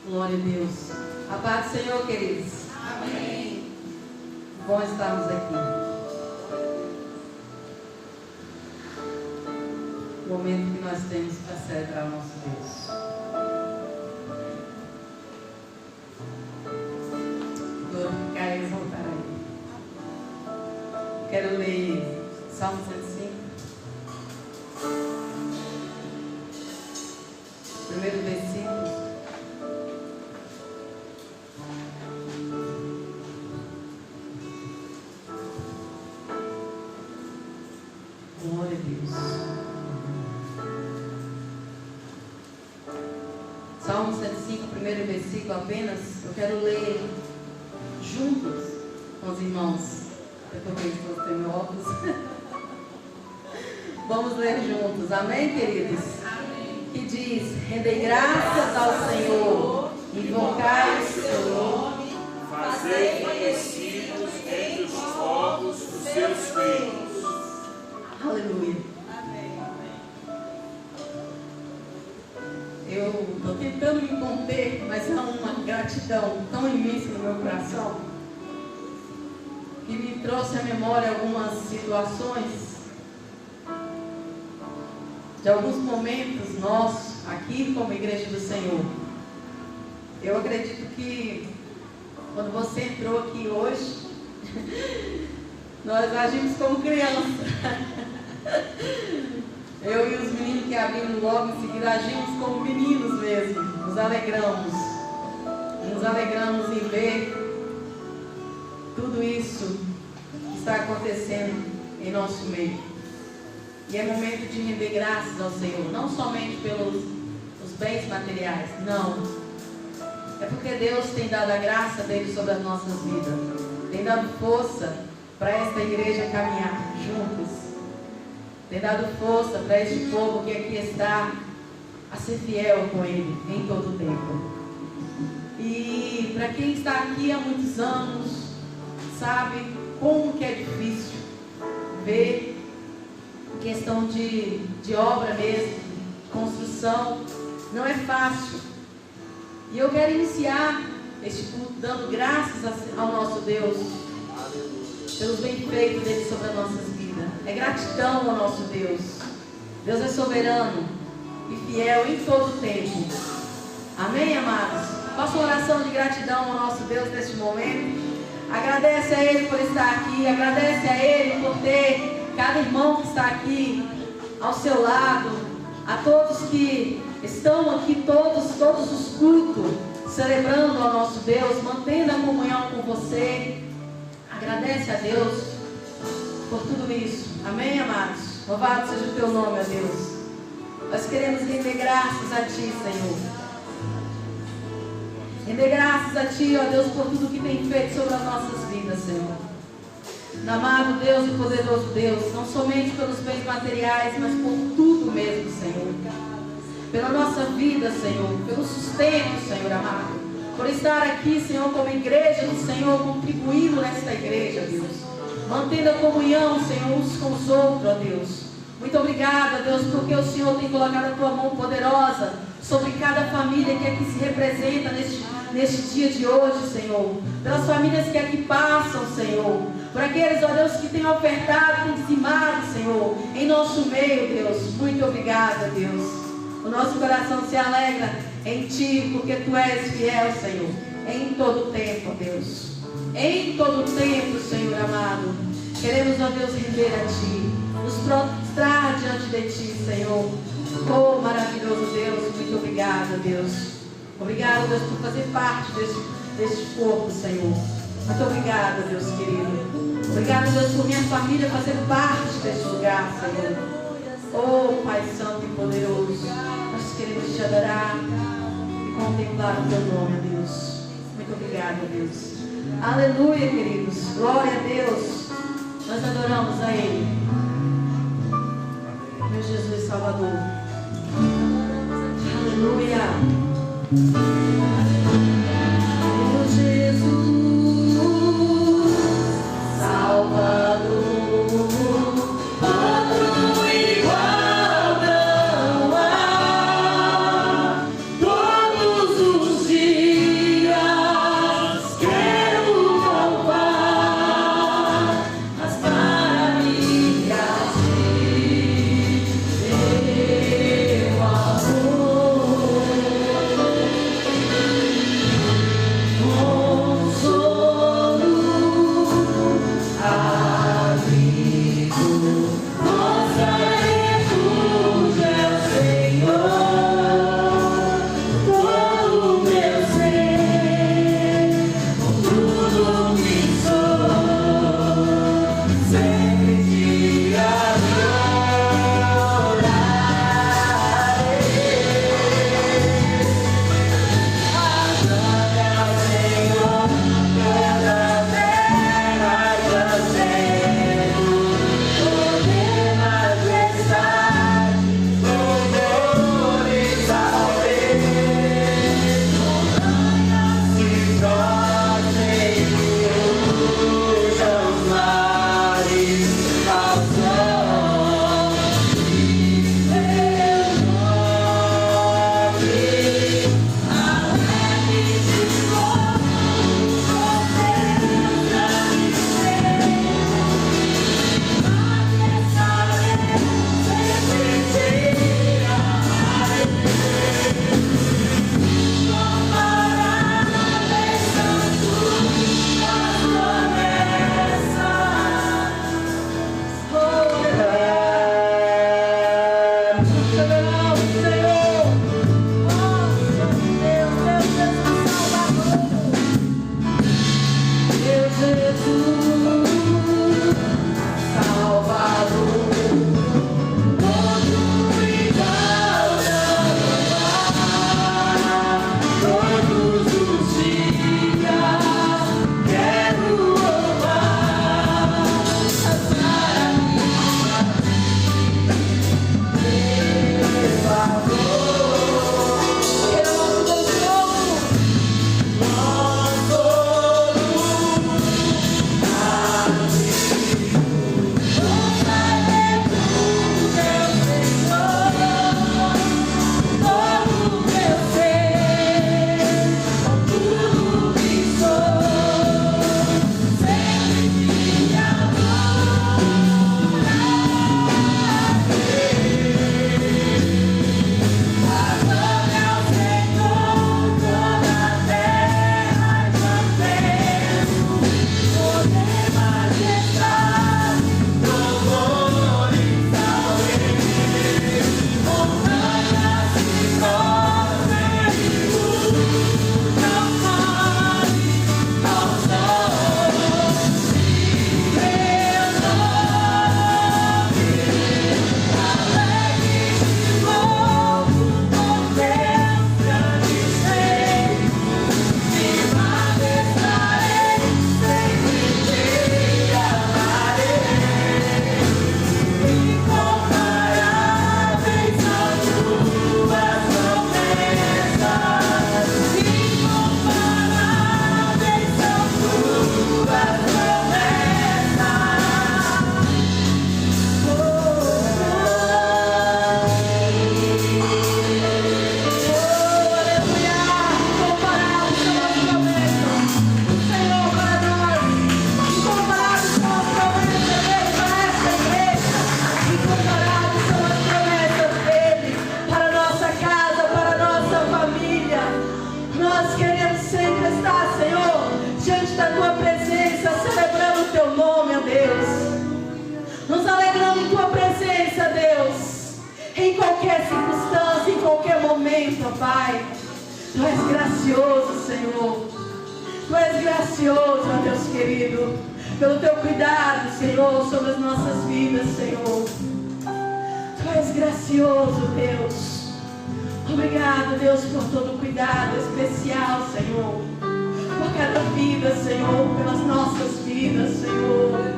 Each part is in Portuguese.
Glória a Deus. A paz do Senhor, queridos. Amém. Bom estarmos aqui. O momento que nós temos para celebrar o nosso Deus. Glorificar e exaltar a Ele. Quero ler Salmo 105. Primeiro versículo. Glória a Deus. Salmo 105, primeiro versículo apenas. Eu quero ler juntos com os irmãos. Eu estou vendo que você tem meu óculos. Vamos ler juntos. Amém, queridos? Amém. Que diz: rendei graças ao Senhor, invocai o seu nome, Fazei conhecidos entre os povos os seus feitos. aleluia. Amém. Eu estou tentando me conter, mas há uma gratidão tão imensa no meu coração que me trouxe à memória algumas situações de alguns momentos nossos aqui como Igreja do Senhor. Eu acredito que quando você entrou aqui hoje, nós agimos como criança. Eu e os meninos que abrimos logo em seguida agimos como meninos mesmo. Nos alegramos em ver tudo isso que está acontecendo em nosso meio. E é momento de render graças ao Senhor, não somente pelos os bens materiais, não. É porque Deus tem dado a graça dele sobre as nossas vidas, tem dado força para esta igreja caminhar juntos, tem dado força para este povo que aqui está a ser fiel com Ele em todo o tempo. E para quem está aqui há muitos anos, sabe como que é difícil ver questão de obra mesmo, de construção, não é fácil. E eu quero iniciar este culto dando graças ao nosso Deus pelos benfeitos dele sobre as nossas vidas. É gratidão ao nosso Deus. Deus é soberano e fiel em todo o tempo. Amém, amados? Faça uma oração de gratidão ao nosso Deus neste momento. Agradece a Ele por estar aqui. Agradece a Ele por ter cada irmão que está aqui ao seu lado. A todos que estão aqui, todos os cultos, celebrando ao nosso Deus, mantendo a comunhão com você. Agradece a Deus por tudo isso. Amém, amados? Louvado seja o teu nome, ó Deus. Nós queremos render graças a Ti, Senhor. Render graças a Ti, ó Deus, por tudo que tem feito sobre as nossas vidas, Senhor. Amado Deus e poderoso Deus, não somente pelos bens materiais, mas por tudo mesmo, Senhor. Pela nossa vida, Senhor, pelo sustento, Senhor amado. Por estar aqui, Senhor, como igreja do Senhor, contribuindo nesta igreja, Deus. Mantendo a comunhão, Senhor, uns com os outros, ó Deus. Muito obrigada, Deus, porque o Senhor tem colocado a Tua mão poderosa sobre cada família que aqui se representa neste dia de hoje, Senhor. Pelas famílias que aqui passam, Senhor. Por aqueles, ó Deus, que têm ofertado, têm dizimado, Senhor, em nosso meio, Deus. Muito obrigada, Deus. O nosso coração se alegra em Ti, porque Tu és fiel, Senhor, em todo o tempo, ó Deus. Em todo o tempo, Senhor amado, queremos, ó Deus, render a Ti, nos prostrar diante de Ti, Senhor. Oh, maravilhoso Deus, muito obrigada, Deus. Obrigado, Deus, por fazer parte deste corpo, Senhor. Muito obrigada, Deus querido. Obrigado, Deus, por minha família fazer parte deste lugar, Senhor. Oh, Pai Santo e poderoso, nós queremos Te adorar e contemplar o Teu nome, Deus. Muito obrigada, Deus. Aleluia, queridos. Glória a Deus. Nós adoramos a Ele. Meu Jesus Salvador. Aleluia. Meu Jesus Salvador. Outro igual não há. Todos os dias Tu és gracioso, Senhor. Tu és gracioso, ó Deus querido, pelo Teu cuidado, Senhor, sobre as nossas vidas, Senhor. Tu és gracioso, Deus. Obrigado, Deus, por todo o cuidado especial, Senhor. Por cada vida, Senhor, pelas nossas vidas, Senhor.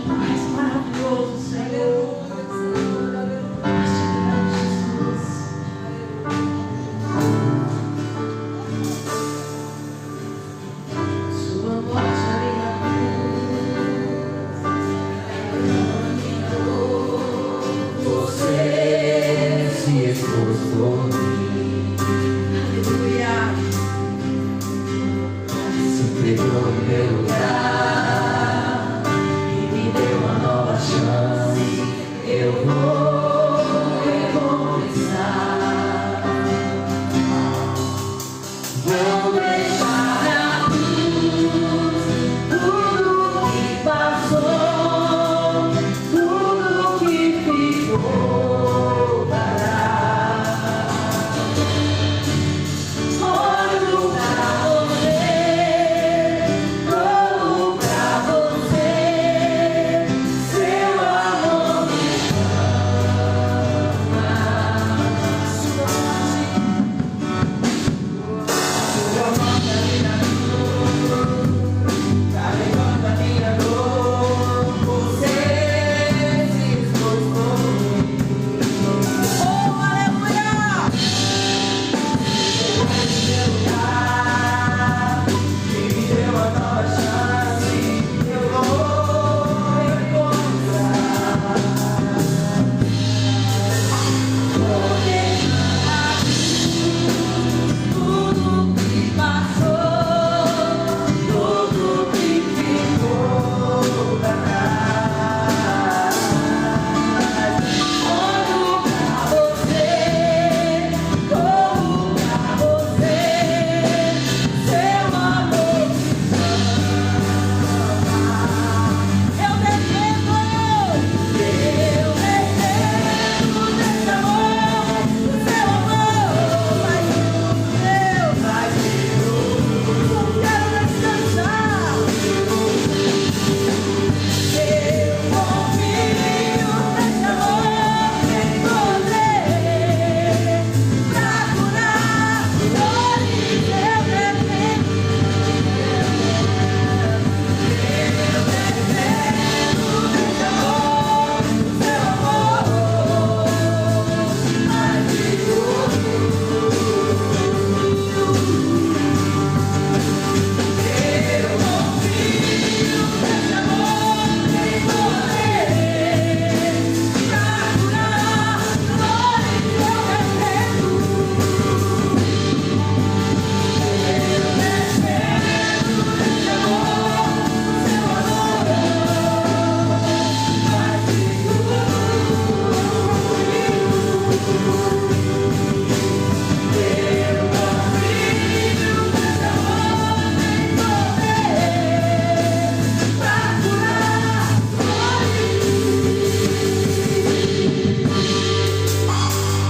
Tu és maravilhoso, Senhor. Nós te adoramos, Jesus. Sua morte ali na cruz, Você se expôs por mim, aleluia. se entregou em meu lugar e me deu uma nova chance. Eu vou recomeçar. Vou deixar na cruz tudo que passou, tudo que ficou para trás. Olho pra você, corro pra você, seu amor me chama. Sua morte ali na cruz, carregando a minha dor, você se expôs por mim. Oh, aleluia! Meu lugar, e me deu uma nova chance. Eu vou encontrar. Vou deixar tudo que passou, tudo que ficou pra trás. Olho pra você, corro pra você, seu amor me chama. Eu defendo desse amor, do seu amor, mas Deus, mas eu não quero descansar. Eu confio nesse amor que encontrei pra curar dores. Eu defendo desse amor, do seu amor, mas eu confio nesse amor que encontrei pra curar dores. Eu defendo desse amor, do seu amor, mas eu confio nesse amor que encontrei pra curar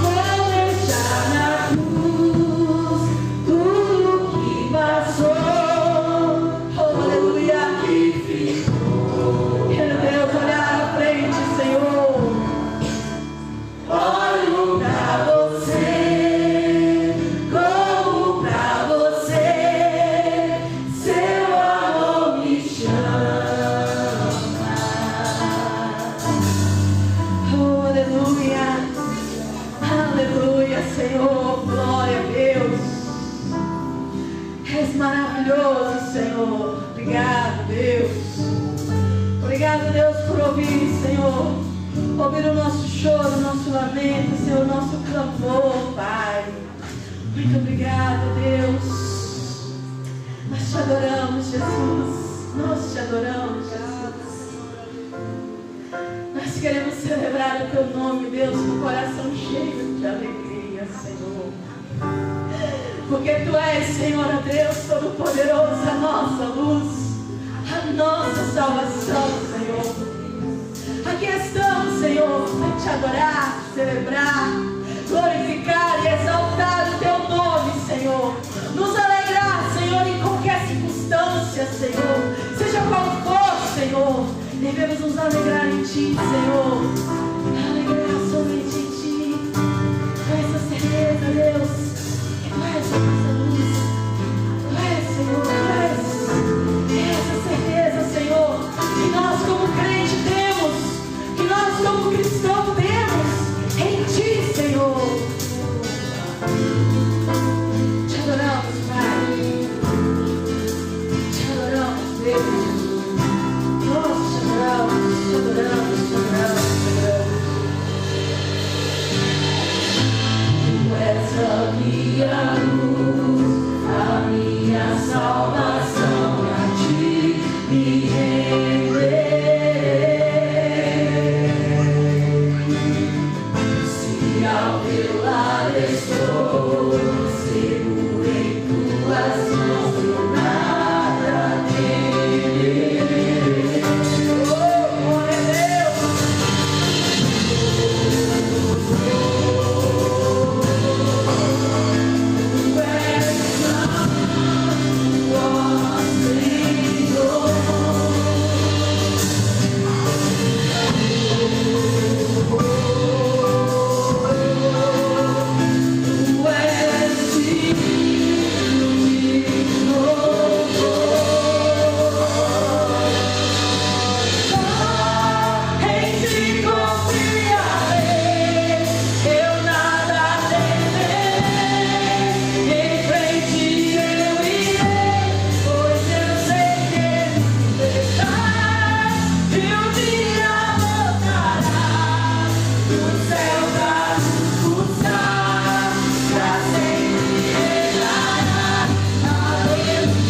Vou deixar na cruz tudo que passou, aleluia. Quero, Deus, olhar à frente, Senhor. Olho pra você, corro pra você, seu amor me chama. Oh, aleluia, aleluia, Senhor, glória a Deus. És maravilhoso, Senhor. Obrigado, Deus. Obrigado, Deus, por ouvir, Senhor. Ouvir o nosso choro, o nosso lamento, Senhor, o nosso clamor, Pai. Muito obrigado, Deus. Nós te adoramos, Jesus. Nós te adoramos, Jesus. Nós queremos celebrar o Teu nome, Deus, com o coração cheio de alegria, Senhor. Porque Tu és, Senhor, a Deus Todo-Poderoso, a nossa luz, a nossa salvação, Senhor. Aqui estamos, Senhor, para te adorar, celebrar, glorificar e exaltar o Teu nome, Senhor. Devemos nos alegrar em Ti, Senhor. Alegrar somente em Ti. Com essa certeza, Deus, que Tu és a nossa luz. Tu és, Senhor, Tu és. Essa certeza, Senhor, que nós como crente temos, que nós como cristão temos em Ti, Senhor. Te adoramos, Pai. Te adoramos, Deus. Nós te adoramos, te adoramos, te adoramos, te adoramos. Tu és a minha luz, a minha salvação, a Ti me renderei. Se ao teu lado estou, seguro em Tuas mãos, eu nada temerei. Oh, glória a Deus! Tu és santo, ó Senhor. Tu és digno de louvor. Em Ti confiarei, eu nada temerei. Em frente eu irei, pois eu sei que Tu estás. E um dia voltarás do céu pra nos buscar, pra sempre reinarás. Aleluia.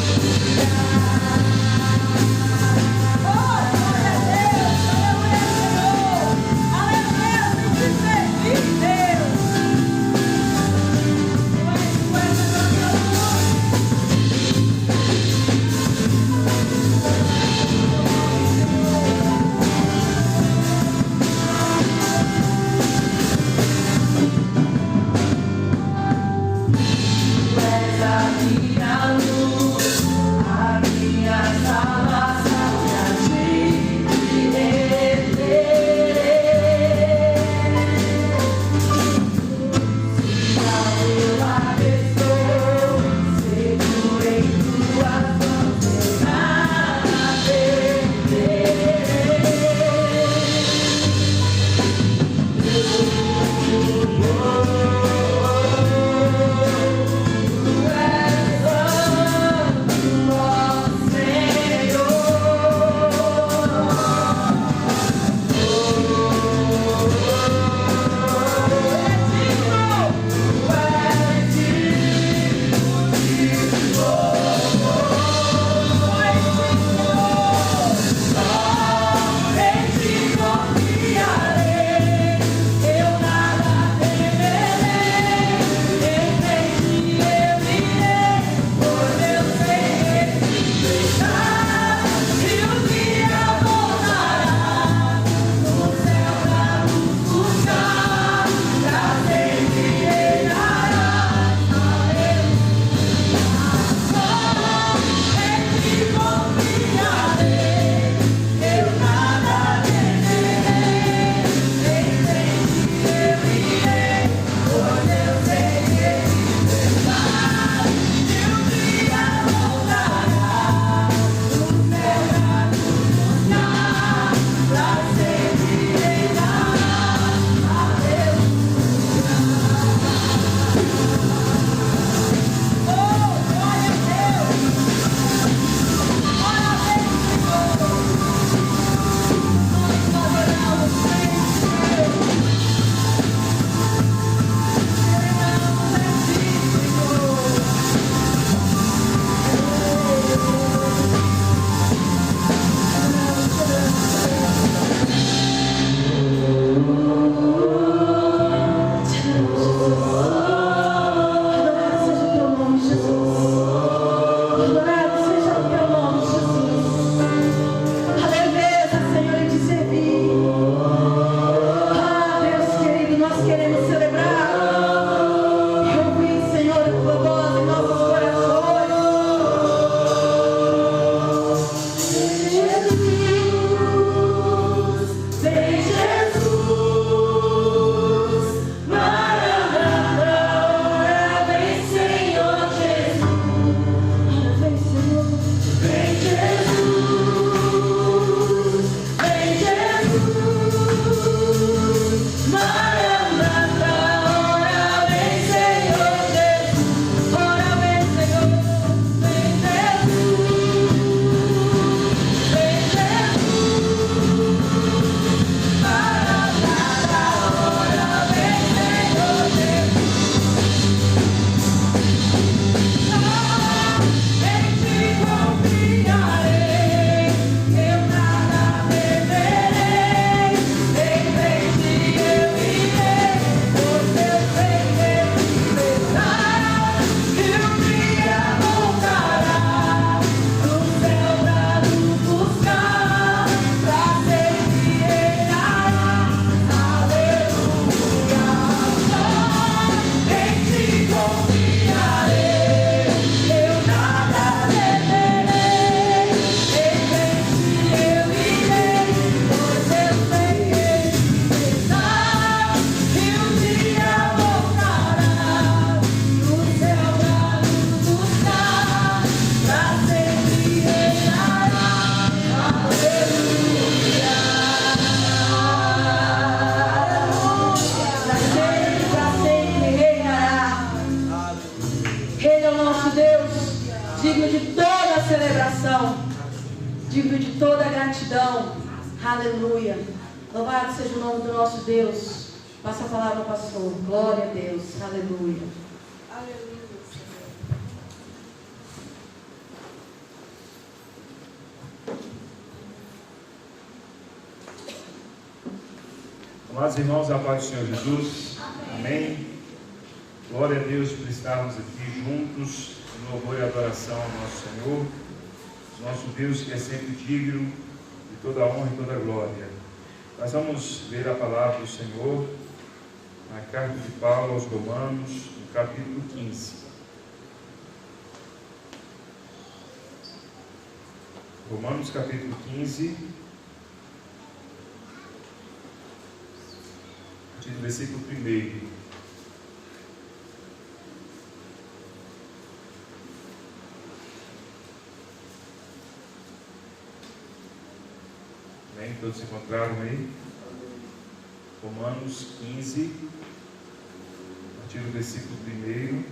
Oh, glória a Deus, aleluia, Senhor. Aleluia, te servir, Deus. Tu és a nossa luz. Tu és a minha luz, a minha salvação, e a Ti me renderei. Se ao teu lado estou, seguro em Tuas mãos, eu nada temerei. Tu és nosso Deus, digno de toda a celebração, digno de toda a gratidão. Aleluia. Louvado seja o nome do nosso Deus. Passa a palavra ao pastor. Glória a Deus. Aleluia. Aleluia, Senhor. Amados irmãos, a paz do Senhor Jesus. Amém. Glória a Deus por estarmos aqui juntos em louvor e adoração ao nosso Senhor, nosso Deus que é sempre digno de toda a honra e toda a glória. Nós vamos ler a palavra do Senhor na carta de Paulo aos Romanos, no capítulo 15. Romanos capítulo 15, a partir do versículo 1. Amém? Todos encontraram aí? Romanos 15, a partir do versículo 1,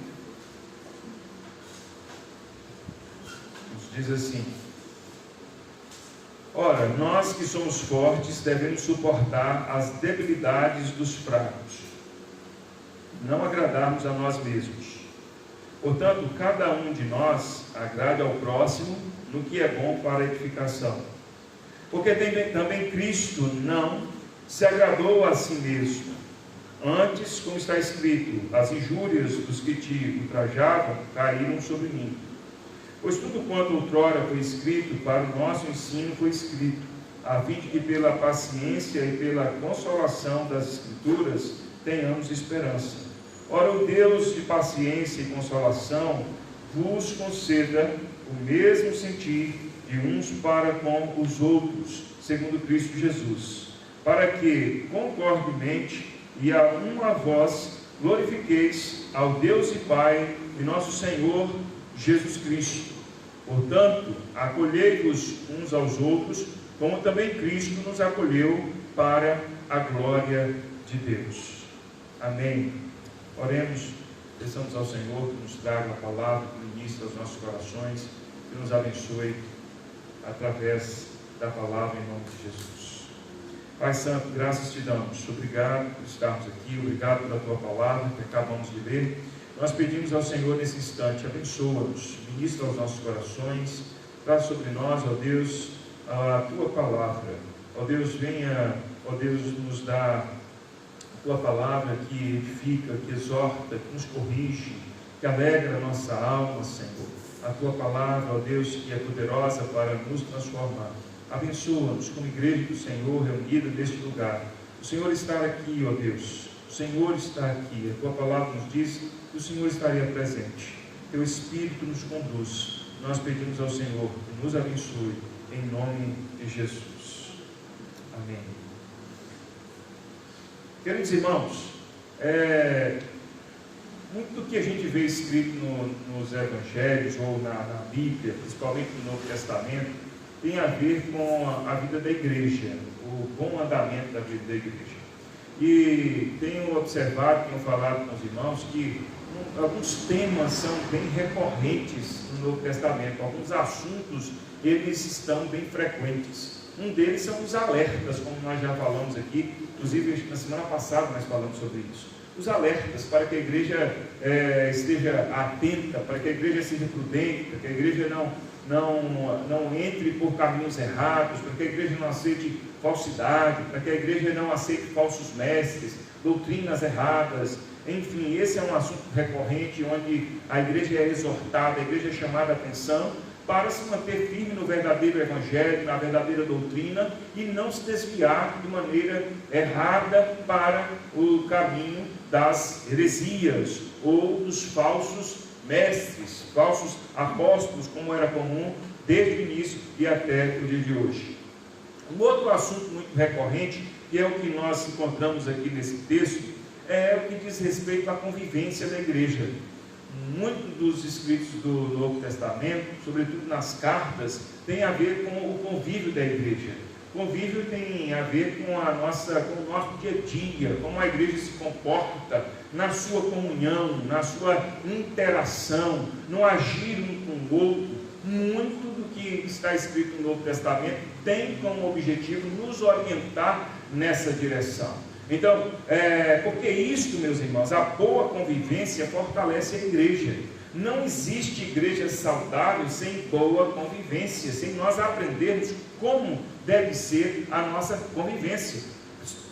nos diz assim: ora, nós que somos fortes devemos suportar as debilidades dos fracos, não agradarmos a nós mesmos. Portanto, cada um de nós agrade ao próximo no que é bom para a edificação. Porque também Cristo não se agradou a si mesmo. Antes, como está escrito, as injúrias dos que te ultrajavam caíram sobre mim. Pois tudo quanto outrora foi escrito para o nosso ensino foi escrito, a fim de que pela paciência e pela consolação das Escrituras tenhamos esperança. Ora, o Deus de paciência e consolação vos conceda o mesmo sentir de uns para com os outros, segundo Cristo Jesus, para que, concordemente e a uma voz, glorifiqueis ao Deus e Pai de nosso Senhor Jesus Cristo. Portanto, acolhei-vos uns aos outros, como também Cristo nos acolheu para a glória de Deus. Amém. Oremos, peçamos ao Senhor que nos traga a palavra, que ministre aos nossos corações, que nos abençoe através da palavra em nome de Jesus. Pai Santo, graças te damos. Obrigado por estarmos aqui, obrigado pela tua palavra que acabamos de ler. Nós pedimos ao Senhor nesse instante, abençoa-nos, ministra aos nossos corações, traz sobre nós, ó Deus, a tua palavra. Ó Deus, venha, ó Deus, nos dar a tua palavra que edifica, que exorta, que nos corrige, que alegra a nossa alma, Senhor. A tua palavra, ó Deus, que é poderosa para nos transformar. Abençoa-nos como igreja do Senhor reunida neste lugar. O Senhor está aqui, ó Deus. O Senhor está aqui. A tua palavra nos diz que o Senhor estaria presente. Teu Espírito nos conduz. Nós pedimos ao Senhor que nos abençoe em nome de Jesus. Amém. Queridos irmãos, muito do que a gente vê escrito nos Evangelhos ou na Bíblia, principalmente no Novo Testamento, tem a ver com a vida da igreja, o bom andamento da vida da igreja. E tenho observado, tenho falado com os irmãos, que alguns temas são bem recorrentes no Novo Testamento, alguns assuntos, eles estão bem frequentes. Um deles são os alertas, como nós já falamos aqui, inclusive na semana passada nós falamos sobre isso. Os alertas para que a igreja esteja atenta, para que a igreja seja prudente, para que a igreja não entre por caminhos errados, para que a igreja não aceite falsidade, para que a igreja não aceite falsos mestres, doutrinas erradas. Enfim, esse é um assunto recorrente onde a igreja é exortada, a igreja é chamada a atenção para se manter firme no verdadeiro evangelho, na verdadeira doutrina e não se desviar de maneira errada para o caminho das heresias ou dos falsos mestres, falsos apóstolos, como era comum desde o início e até o dia de hoje. Um outro assunto muito recorrente, que é o que nós encontramos aqui nesse texto, é o que diz respeito à convivência da igreja. Muitos dos escritos do Novo Testamento, sobretudo nas cartas, tem a ver com o convívio da igreja. Convívio tem a ver com o nosso dia a dia, como a igreja se comporta na sua comunhão, na sua interação, no agir um com o outro. Muito do que está escrito no Novo Testamento tem como objetivo nos orientar nessa direção. Então, porque isto, meus irmãos, a boa convivência fortalece a igreja. Não existe igreja saudável sem boa convivência, sem nós aprendermos como deve ser a nossa convivência.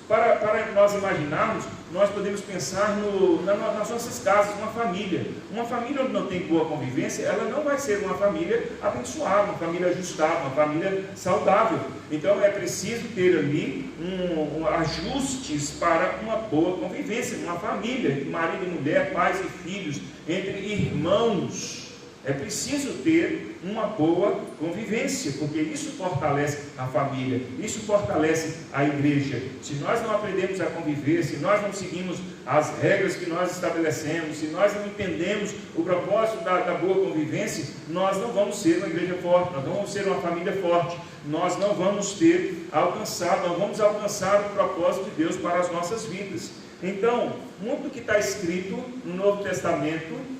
Para nós imaginarmos, nós podemos pensar nas nossas casas, uma família. Uma família onde não tem boa convivência, ela não vai ser uma família abençoada, uma família ajustada, uma família saudável. Então é preciso ter ali ajustes para uma boa convivência, uma família, entre marido e mulher, pais e filhos, entre irmãos. É preciso ter uma boa convivência, porque isso fortalece a família, isso fortalece a igreja. Se nós não aprendemos a conviver, se nós não seguimos as regras que nós estabelecemos, se nós não entendemos o propósito da boa convivência, nós não vamos ser uma igreja forte, nós não vamos ser uma família forte, nós não vamos não vamos alcançar o propósito de Deus para as nossas vidas. Então, muito que está escrito no Novo Testamento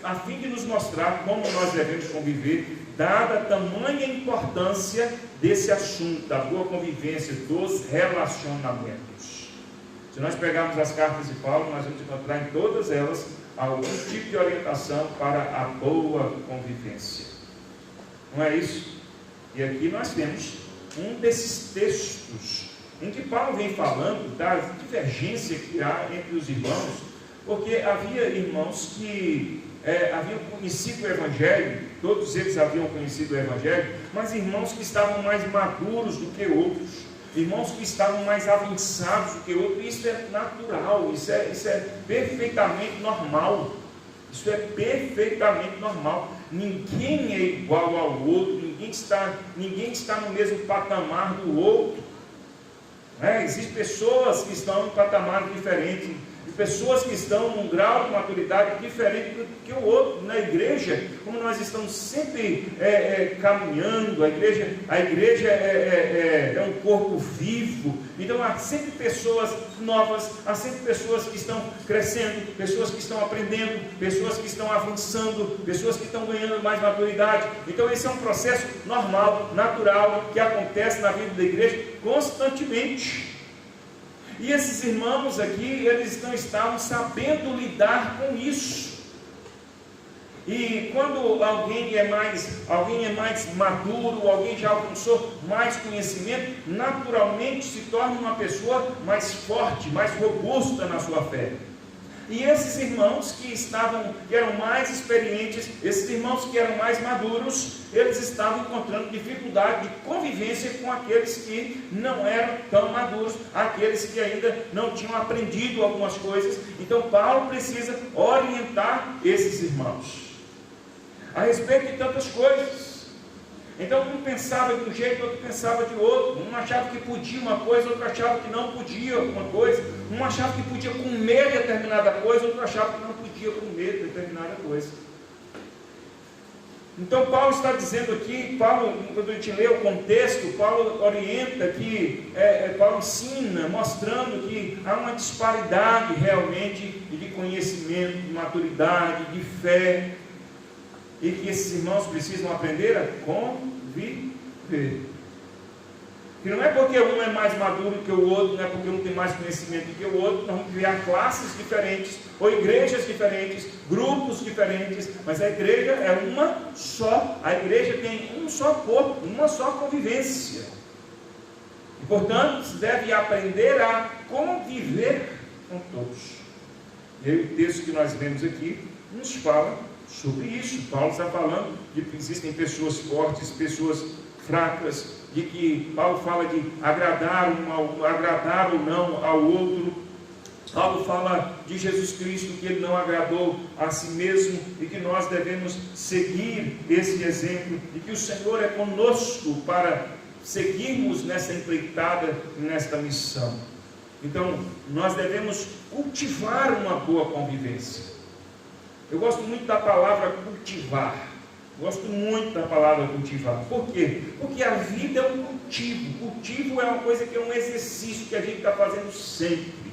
a fim de nos mostrar como nós devemos conviver, dada a tamanha importância desse assunto, da boa convivência, dos relacionamentos. Se nós pegarmos as cartas de Paulo, nós vamos encontrar em todas elas algum tipo de orientação para a boa convivência. Não é isso? E aqui nós temos um desses textos em que Paulo vem falando da divergência que há entre os irmãos, porque havia irmãos que haviam conhecido o Evangelho, todos eles haviam conhecido o Evangelho, mas irmãos que estavam mais maduros do que outros, irmãos que estavam mais avançados do que outros. Isso é natural, isso é perfeitamente normal, isso é perfeitamente normal. Ninguém é igual ao outro, ninguém está no mesmo patamar do outro. Existem pessoas que estão em patamares diferentes, pessoas que estão num grau de maturidade diferente do que o outro. Na igreja, como nós estamos sempre caminhando, a igreja é um corpo vivo, então há sempre pessoas novas, há sempre pessoas que estão crescendo, pessoas que estão aprendendo, pessoas que estão avançando, pessoas que estão ganhando mais maturidade. Então esse é um processo normal, natural, que acontece na vida da igreja constantemente. E esses irmãos aqui, eles não estavam sabendo lidar com isso. E quando alguém é mais maduro, alguém já alcançou mais conhecimento, naturalmente se torna uma pessoa mais forte, mais robusta na sua fé. E esses irmãos que eram mais experientes, esses irmãos que eram mais maduros, eles estavam encontrando dificuldade de convivência com aqueles que não eram tão maduros, aqueles que ainda não tinham aprendido algumas coisas. Então Paulo precisa orientar esses irmãos a respeito de tantas coisas. Então um pensava de um jeito, outro pensava de outro. Um achava que podia uma coisa, outro achava que não podia alguma coisa. Um achava que podia comer determinada coisa, outro achava que não podia comer determinada coisa. Então Paulo está dizendo aqui, quando a gente lê o contexto, Paulo orienta que, Paulo ensina, mostrando que há uma disparidade realmente de conhecimento, de maturidade, de fé, e que esses irmãos precisam aprender a conviver. Que não é porque um é mais maduro que o outro, não é porque um tem mais conhecimento do que o outro, nós vamos criar classes diferentes, ou igrejas diferentes, grupos diferentes, mas a igreja é uma só, a igreja tem um só corpo, uma só convivência. E portanto, se deve aprender a conviver com todos. E aí o texto que nós vemos aqui nos fala sobre isso. Paulo está falando de que existem pessoas fortes, pessoas fracas, de que Paulo fala de agradar ou não ao outro. Paulo fala de Jesus Cristo, que ele não agradou a si mesmo e que nós devemos seguir esse exemplo, e que o Senhor é conosco para seguirmos nessa empreitada, nesta missão. Então nós devemos cultivar uma boa convivência. Eu gosto muito da palavra cultivar. Gosto muito da palavra cultivar. Por quê? Porque a vida é um cultivo. Cultivo é uma coisa que é um exercício que a gente está fazendo sempre.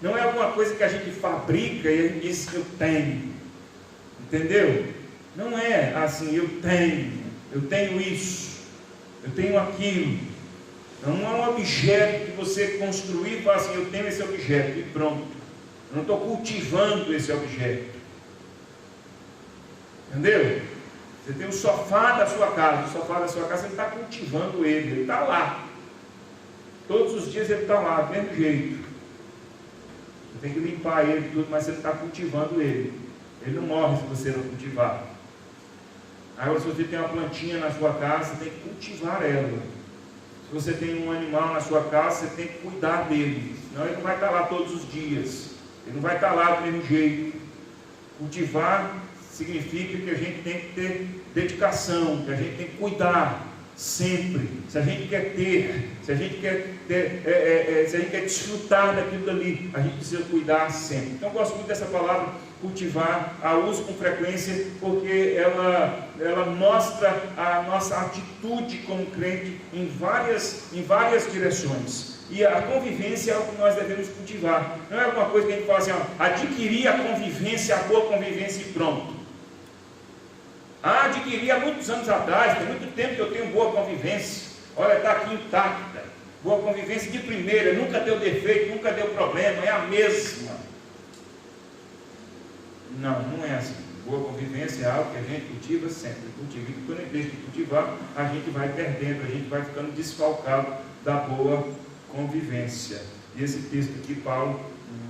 Não é alguma coisa que a gente fabrica e a gente diz que eu tenho. Entendeu? Não é assim, eu tenho isso, eu tenho aquilo. Não é um objeto que você construir e falar assim, eu tenho esse objeto e pronto. Eu não estou cultivando esse objeto. Entendeu? Você tem o sofá da sua casa, você não está cultivando ele está lá. Todos os dias ele está lá, do mesmo jeito. Você tem que limpar ele tudo, mas você não está cultivando ele. Ele não morre se você não cultivar. Agora, se você tem uma plantinha na sua casa, você tem que cultivar ela. Se você tem um animal na sua casa, você tem que cuidar dele. Senão ele não vai estar lá todos os dias. Ele não vai estar lá do mesmo jeito. Cultivar significa que a gente tem que ter dedicação, que a gente tem que cuidar sempre. Se a gente quer ter, se a gente quer desfrutar daquilo dali, a gente precisa cuidar sempre. Então eu gosto muito dessa palavra cultivar, a uso com frequência, porque ela mostra a nossa atitude como crente em várias direções. E a convivência é o que nós devemos cultivar. Não é alguma coisa que a gente fala assim, adquirir a convivência, a boa convivência e pronto. Adquiri há muitos anos atrás, tem muito tempo que eu tenho boa convivência. Olha, está aqui intacta. Boa convivência de primeira, nunca deu defeito, nunca deu problema, é a mesma. Não é assim. Boa convivência é algo que a gente cultiva sempre. Cultiva. E quando a gente deixa de cultivar, a gente vai perdendo, a gente vai ficando desfalcado da boa convivência. E esse texto aqui, Paulo,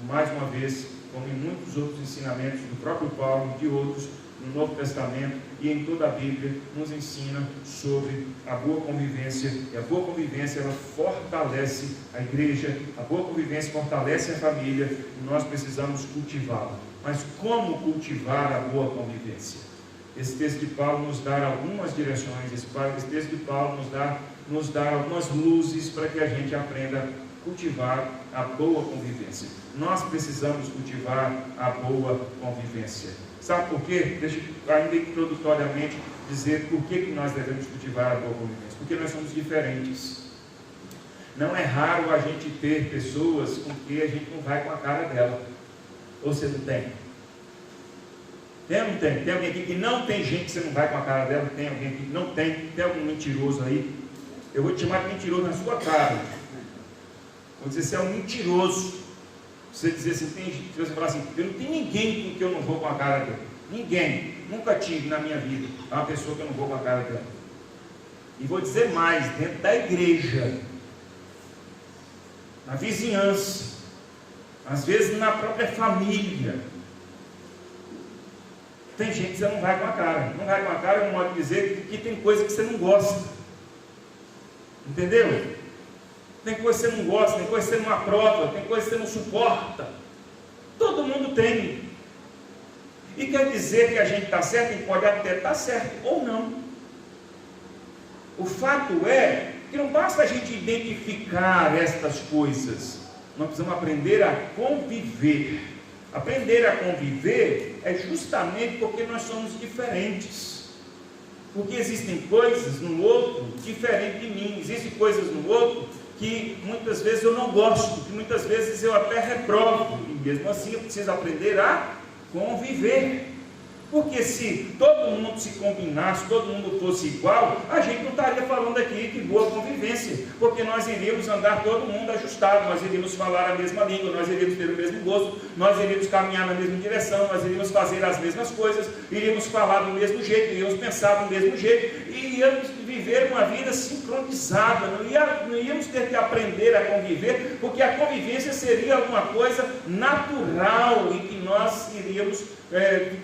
mais uma vez, como em muitos outros ensinamentos do próprio Paulo e de outros, no Novo Testamento e em toda a Bíblia, nos ensina sobre a boa convivência. E a boa convivência, ela fortalece a igreja, a boa convivência fortalece a família, e nós precisamos cultivá-la. Mas como cultivar a boa convivência? Esse texto de Paulo nos dá algumas direções, esse texto de Paulo nos dá algumas luzes para que a gente aprenda a cultivar a boa convivência. Nós precisamos cultivar a boa convivência. Sabe por quê? Deixa eu ainda introdutoriamente dizer por que nós devemos cultivar a boa convivência. Porque nós somos diferentes. Não é raro a gente ter pessoas com que a gente não vai com a cara dela. Ou você não tem? Tem ou não tem? Tem alguém aqui que não tem gente que você não vai com a cara dela? Tem alguém aqui que não tem? Tem algum mentiroso aí? Eu vou te chamar de mentiroso na sua cara. Vou dizer, você é um mentiroso. Você dizer assim, se você falar assim, eu não tenho ninguém com que eu não vou com a cara dela. Ninguém. Nunca tive na minha vida uma pessoa que eu não vou com a cara dela. E vou dizer mais, dentro da igreja, na vizinhança, às vezes na própria família, tem gente que você não vai com a cara. Não vai com a cara é um modo de dizer que tem coisa que você não gosta. Entendeu? Tem coisa que você não gosta, tem coisa que você não aprova, tem coisa que você não suporta. Todo mundo tem. E quer dizer que a gente está certo, e pode até estar certo, ou não. O fato é que não basta a gente identificar estas coisas. Nós precisamos aprender a conviver. Aprender a conviver é justamente porque nós somos diferentes. Porque existem coisas no outro diferentes de mim. Existem coisas no outro que muitas vezes eu não gosto, que muitas vezes eu até reprovo, e mesmo assim eu preciso aprender a conviver. Porque se todo mundo se combinasse, todo mundo fosse igual, a gente não estaria falando aqui de boa convivência, porque nós iríamos andar todo mundo ajustado, nós iríamos falar a mesma língua, nós iríamos ter o mesmo gosto, nós iríamos caminhar na mesma direção, nós iríamos fazer as mesmas coisas, iríamos falar do mesmo jeito, iríamos pensar do mesmo jeito, e iríamos viver uma vida sincronizada, não íamos ter que aprender a conviver, porque a convivência seria alguma coisa natural, em que nós iríamos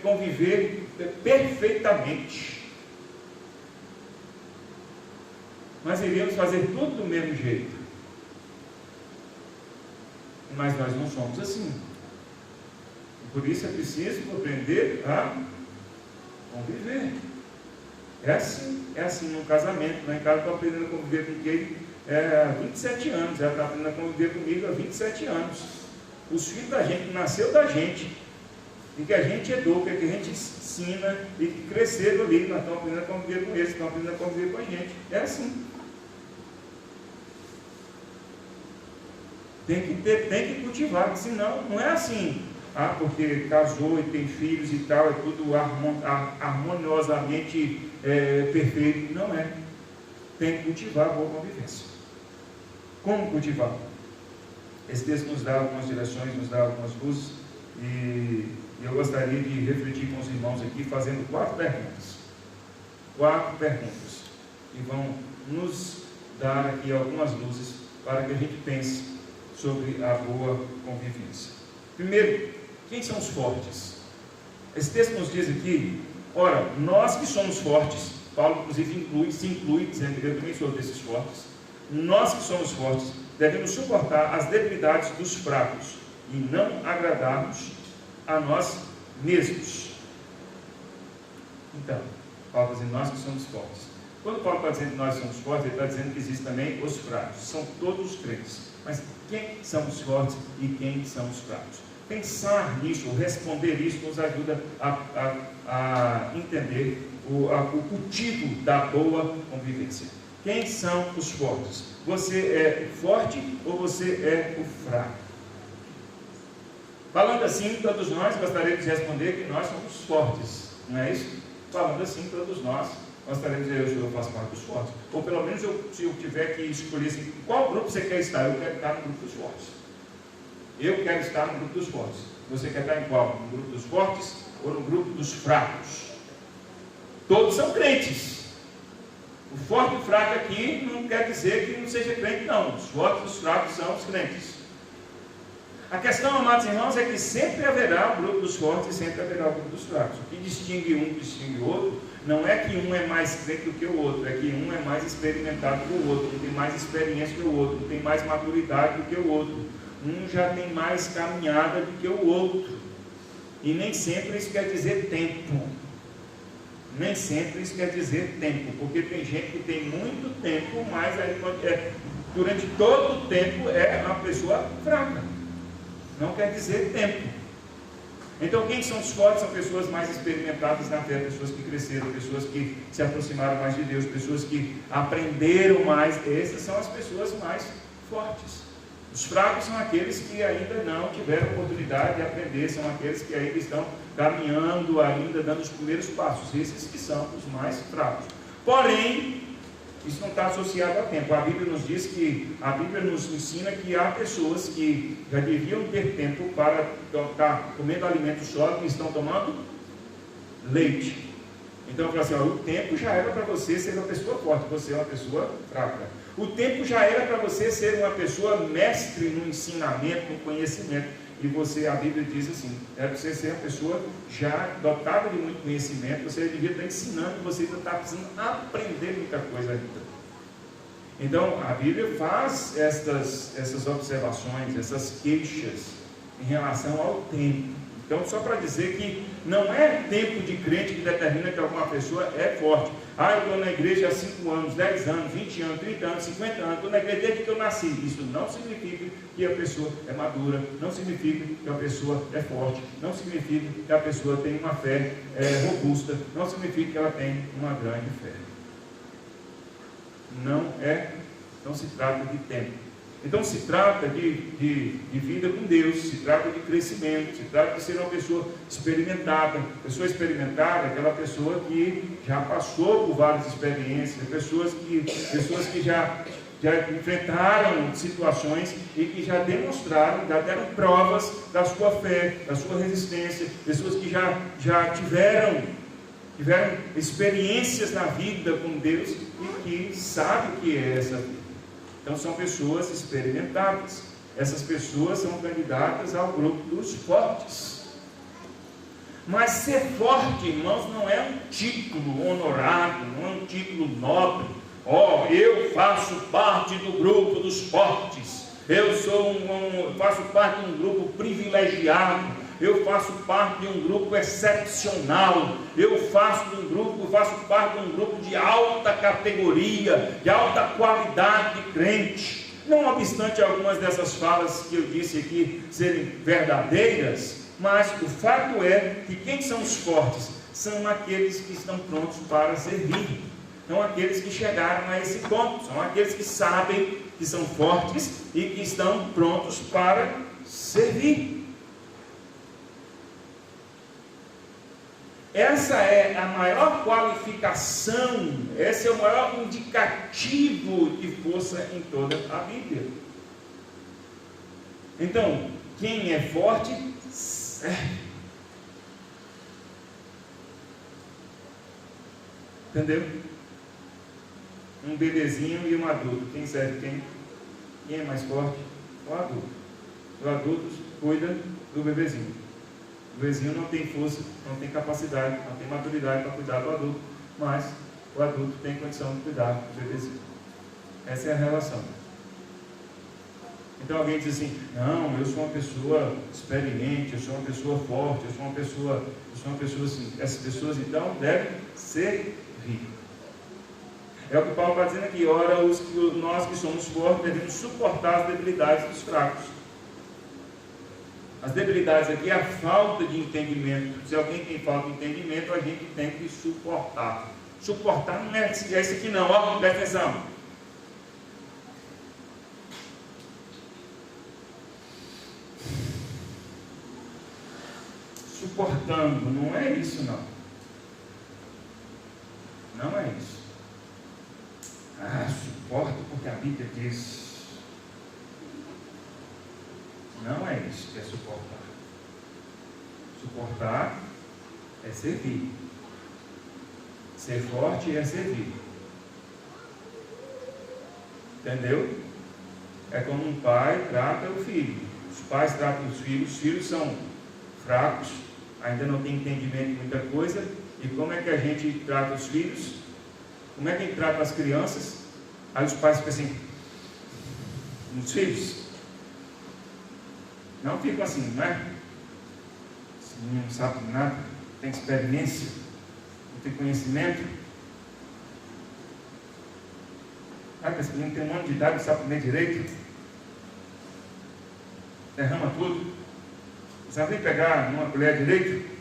conviver perfeitamente. Nós iríamos fazer tudo do mesmo jeito. Mas nós não somos assim. Por isso é preciso aprender a conviver. É assim no casamento. Lá em casa eu estou aprendendo a conviver com quem há 27 anos. Ela está aprendendo a conviver comigo há 27 anos. Os filhos da gente, nasceu da gente. E que a gente educa, que a gente ensina e que cresceram ali, nós estamos aprendendo a conviver com eles, estão aprendendo a conviver com a gente. É assim. Tem que cultivar, senão não é assim. Porque casou e tem filhos e tal, é tudo harmoniosamente perfeito. Não é. Tem que cultivar a boa convivência. Como cultivar? Esse texto nos dá algumas direções, nos dá algumas luzes, e eu gostaria de refletir com os irmãos aqui, fazendo 4 perguntas. 4 perguntas, que vão nos dar aqui algumas luzes para que a gente pense sobre a boa convivência. Primeiro, quem são os fortes? Esse texto nos diz aqui, ora, nós que somos fortes, Paulo inclusive se inclui, dizendo que eu também sou desses fortes, nós que somos fortes, devemos suportar as debilidades dos fracos e não agradarmos a nós mesmos. Então, Paulo está dizendo, nós que somos fortes. Quando Paulo está dizendo que nós somos fortes, ele está dizendo que existem também os fracos. São todos os crentes. Mas quem são os fortes e quem são os fracos? Pensar nisso, responder isso, nos ajuda a entender o cultivo da boa convivência. Quem são os fortes? Você é forte ou você é o fraco? Falando assim, todos nós gostaríamos de responder que nós somos fortes, não é isso? Falando assim, todos nós gostaríamos de dizer, eu faço parte dos fortes. Ou pelo menos, se eu tiver que escolher assim, qual grupo você quer estar? Eu quero estar no grupo dos fortes. Eu quero estar no grupo dos fortes. Você quer estar em qual? No grupo dos fortes ou no grupo dos fracos? Todos são crentes. O forte e o fraco aqui não quer dizer que não seja crente, não. Os fortes e os fracos são os crentes. A questão, amados irmãos, é que sempre haverá o grupo dos fortes e sempre haverá o grupo dos fracos. O que distingue um, distingue o outro, não é que um é mais crente do que o outro, é que um é mais experimentado que o outro, um tem mais experiência que o outro, um tem mais maturidade do que o outro, um já tem mais caminhada do que o outro. E nem sempre isso quer dizer tempo. Nem sempre isso quer dizer tempo, porque tem gente que tem muito tempo, mas durante todo o tempo é uma pessoa fraca. Não quer dizer tempo. Então, quem são os fortes? São pessoas mais experimentadas na fé, pessoas que cresceram, pessoas que se aproximaram mais de Deus, pessoas que aprenderam mais. Essas são as pessoas mais fortes. Os fracos são aqueles que ainda não tiveram oportunidade de aprender, são aqueles que ainda estão caminhando, ainda dando os primeiros passos. Esses que são os mais fracos. Porém, isso não está associado a tempo. A Bíblia nos diz que, a Bíblia nos ensina que há pessoas que já deviam ter tempo para estar comendo alimento sólido e estão tomando leite. Então, eu falo assim, o tempo já era para você ser uma pessoa forte, você é uma pessoa fraca. O tempo já era para você ser uma pessoa mestre no ensinamento, no conhecimento. E você, a Bíblia diz assim, era para você ser uma pessoa já dotada de muito conhecimento, você devia estar ensinando, você ainda está precisando aprender muita coisa ainda. Então, a Bíblia faz essas observações, essas queixas em relação ao tempo. Então, só para dizer que não é tempo de crente que determina que alguma pessoa é forte. Eu estou na igreja há 5 anos, 10 anos, 20 anos, 30 anos, 50 anos, estou na igreja desde que eu nasci. Isso não significa que a pessoa é madura, não significa que a pessoa é forte, não significa que a pessoa tem uma fé robusta, não significa que ela tem uma grande fé. Não se trata de tempo. Então se trata de vida com Deus, se trata de crescimento, se trata de ser uma pessoa experimentada. Pessoa experimentada é aquela pessoa que já passou por várias experiências, pessoas que já enfrentaram situações e que já demonstraram, já deram provas da sua fé, da sua resistência, pessoas que já tiveram experiências na vida com Deus e que sabem o que é essa vida. Então são pessoas experimentadas. Essas pessoas são candidatas ao grupo dos fortes. Mas ser forte, irmãos, não é um título honorado, não é um título nobre. Eu faço parte do grupo dos fortes. Eu faço parte de um grupo privilegiado. Eu faço parte de um grupo excepcional. Eu faço parte de um grupo de alta categoria, de alta qualidade de crente. Não obstante algumas dessas falas que eu disse aqui serem verdadeiras, mas o fato é que quem são os fortes? São aqueles que estão prontos para servir. São aqueles que chegaram a esse ponto. São aqueles que sabem que são fortes e que estão prontos para servir. Essa é a maior qualificação, esse é o maior indicativo de força em toda a Bíblia. Então, quem é forte, serve. Entendeu? Um bebezinho e um adulto. Quem serve quem? Quem é mais forte? O adulto. O adulto cuida do bebezinho. O bebezinho não tem força, não tem capacidade, não tem maturidade para cuidar do adulto, mas o adulto tem condição de cuidar do bebezinho. Essa é a relação. Então alguém diz assim: não, eu sou uma pessoa experiente, eu sou uma pessoa forte, eu sou uma pessoa assim. Essas pessoas então devem servir. É o que Paulo está dizendo aqui. Ora, nós que somos fortes devemos suportar as debilidades dos fracos. As debilidades aqui é a falta de entendimento. Se alguém tem falta de entendimento, a gente tem que suportar. Suportar não é isso aqui não, ó, presta atenção. Suportando, não é isso não. Não é isso. Suporto porque a Bíblia diz. Não é isso que é suportar. Suportar é servir. Ser forte é servir. Entendeu? É como um pai trata o filho. Os pais tratam os filhos são fracos, ainda não têm entendimento de muita coisa. E como é que a gente trata os filhos? Como é que a gente trata as crianças? Aí os pais ficam assim, nos filhos. Não ficam assim, não é? Esse menino não sabe nada, não tem experiência, não tem conhecimento. Esse menino tem um ano de idade, não sabe comer direito. Derrama tudo. Não sabe nem pegar numa colher direito.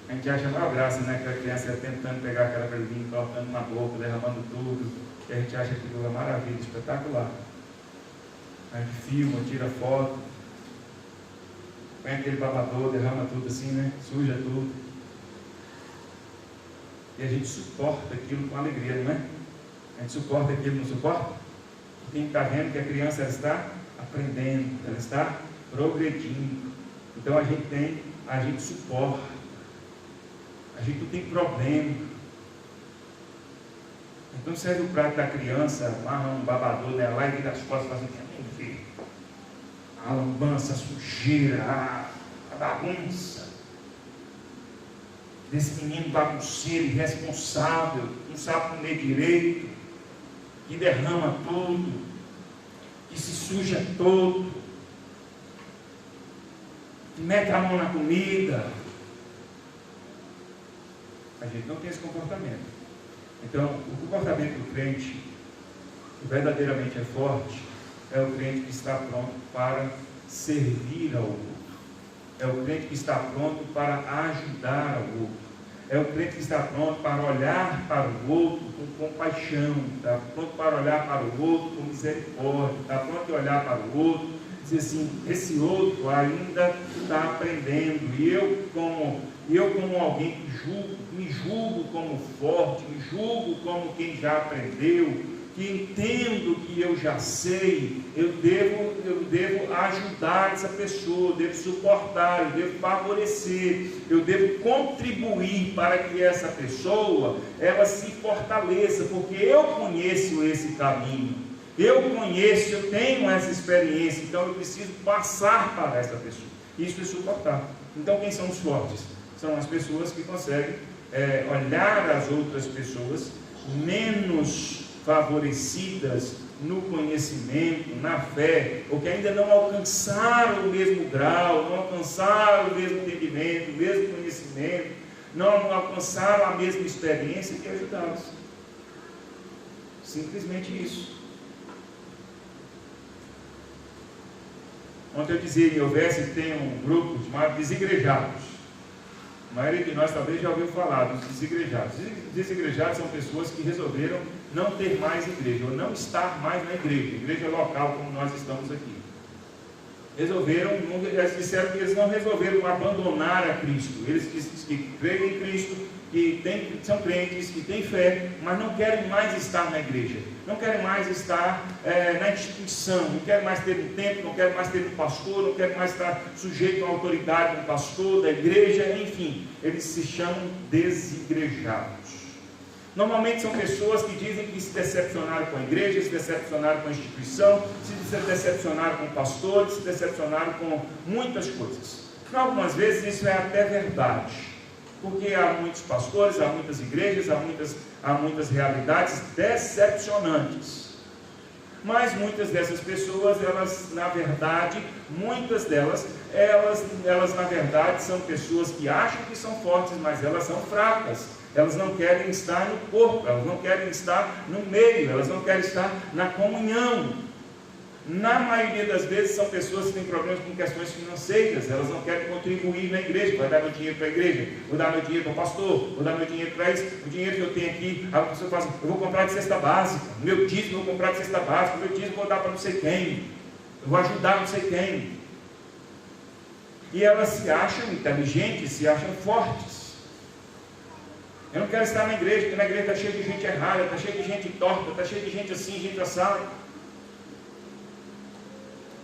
A gente acha uma graça, né? Que a criança tentando pegar aquela coisinha, colocando na boca, derramando tudo. E a gente acha aquilo uma maravilha, espetacular. A gente filma, tira foto, põe aquele babador, derrama tudo assim, né? Suja tudo. E a gente suporta aquilo com alegria, não é? A gente suporta aquilo, não suporta? Quem está vendo que a criança ela está aprendendo, ela está progredindo. Então a gente suporta. A gente não tem problema. Então serve o prato da criança, amarra um babador nela lá e vira as costas e faz assim, a lambança, a sujeira, a bagunça desse menino bagunceiro, irresponsável, não sabe comer direito, que derrama tudo, que se suja todo, que mete a mão na comida. A gente não tem esse comportamento. Então, o comportamento do crente, que verdadeiramente é forte, é o crente que está pronto para servir ao outro. É o crente que está pronto para ajudar ao outro. É o crente que está pronto para olhar para o outro com compaixão. Está pronto para olhar para o outro com misericórdia. Está pronto para olhar para o outro e dizer assim, esse outro ainda está aprendendo. E eu como alguém que me julgo como forte, me julgo como quem já aprendeu, que entendo que eu já sei, eu devo ajudar essa pessoa, eu devo suportar, eu devo favorecer, eu devo contribuir para que essa pessoa, ela se fortaleça, porque eu conheço esse caminho, eu tenho essa experiência, então eu preciso passar para essa pessoa. Isso é suportar. Então quem são os fortes? São as pessoas que conseguem olhar as outras pessoas menos favorecidas no conhecimento, na fé, ou que ainda não alcançaram o mesmo grau, não alcançaram o mesmo entendimento, o mesmo conhecimento, não alcançaram a mesma experiência, e ajudá-los. Simplesmente isso. Ontem eu dizia em Elvésio que tem um grupo chamado Desigrejados. A maioria de nós talvez já ouviu falar dos desigrejados. Desigrejados são pessoas que resolveram não ter mais igreja, ou não estar mais na igreja local como nós estamos aqui. Eles disseram que eles não resolveram abandonar a Cristo. Eles que creem em Cristo, que são crentes, que têm fé, mas não querem mais estar na igreja, não querem mais estar na instituição, não querem mais ter um templo, não querem mais ter um pastor, não querem mais estar sujeito à autoridade de um pastor, da igreja, enfim, eles se chamam desigrejados. Normalmente são pessoas que dizem que se decepcionaram com a igreja, se decepcionaram com a instituição, se decepcionaram com o pastor, se decepcionaram com muitas coisas. Algumas vezes isso é até verdade, porque há muitos pastores, há muitas igrejas, há muitas realidades decepcionantes. Mas muitas dessas pessoas, elas na verdade são pessoas que acham que são fortes, mas elas são fracas. Elas não querem estar no corpo, elas não querem estar no meio, elas não querem estar na comunhão. Na maioria das vezes são pessoas que têm problemas com questões financeiras, elas não querem contribuir na igreja, vai dar meu dinheiro para a igreja, vou dar meu dinheiro para o pastor, vou dar meu dinheiro para isso, o dinheiro que eu tenho aqui, a pessoa fala assim, eu vou comprar de cesta básica, meu dízimo eu vou comprar de cesta básica, meu dízimo eu vou dar para não sei quem, eu vou ajudar não sei quem. E elas se acham inteligentes, se acham fortes. Eu não quero estar na igreja, porque na igreja está cheio de gente errada, está cheio de gente torta, está cheio de gente assim, gente assada.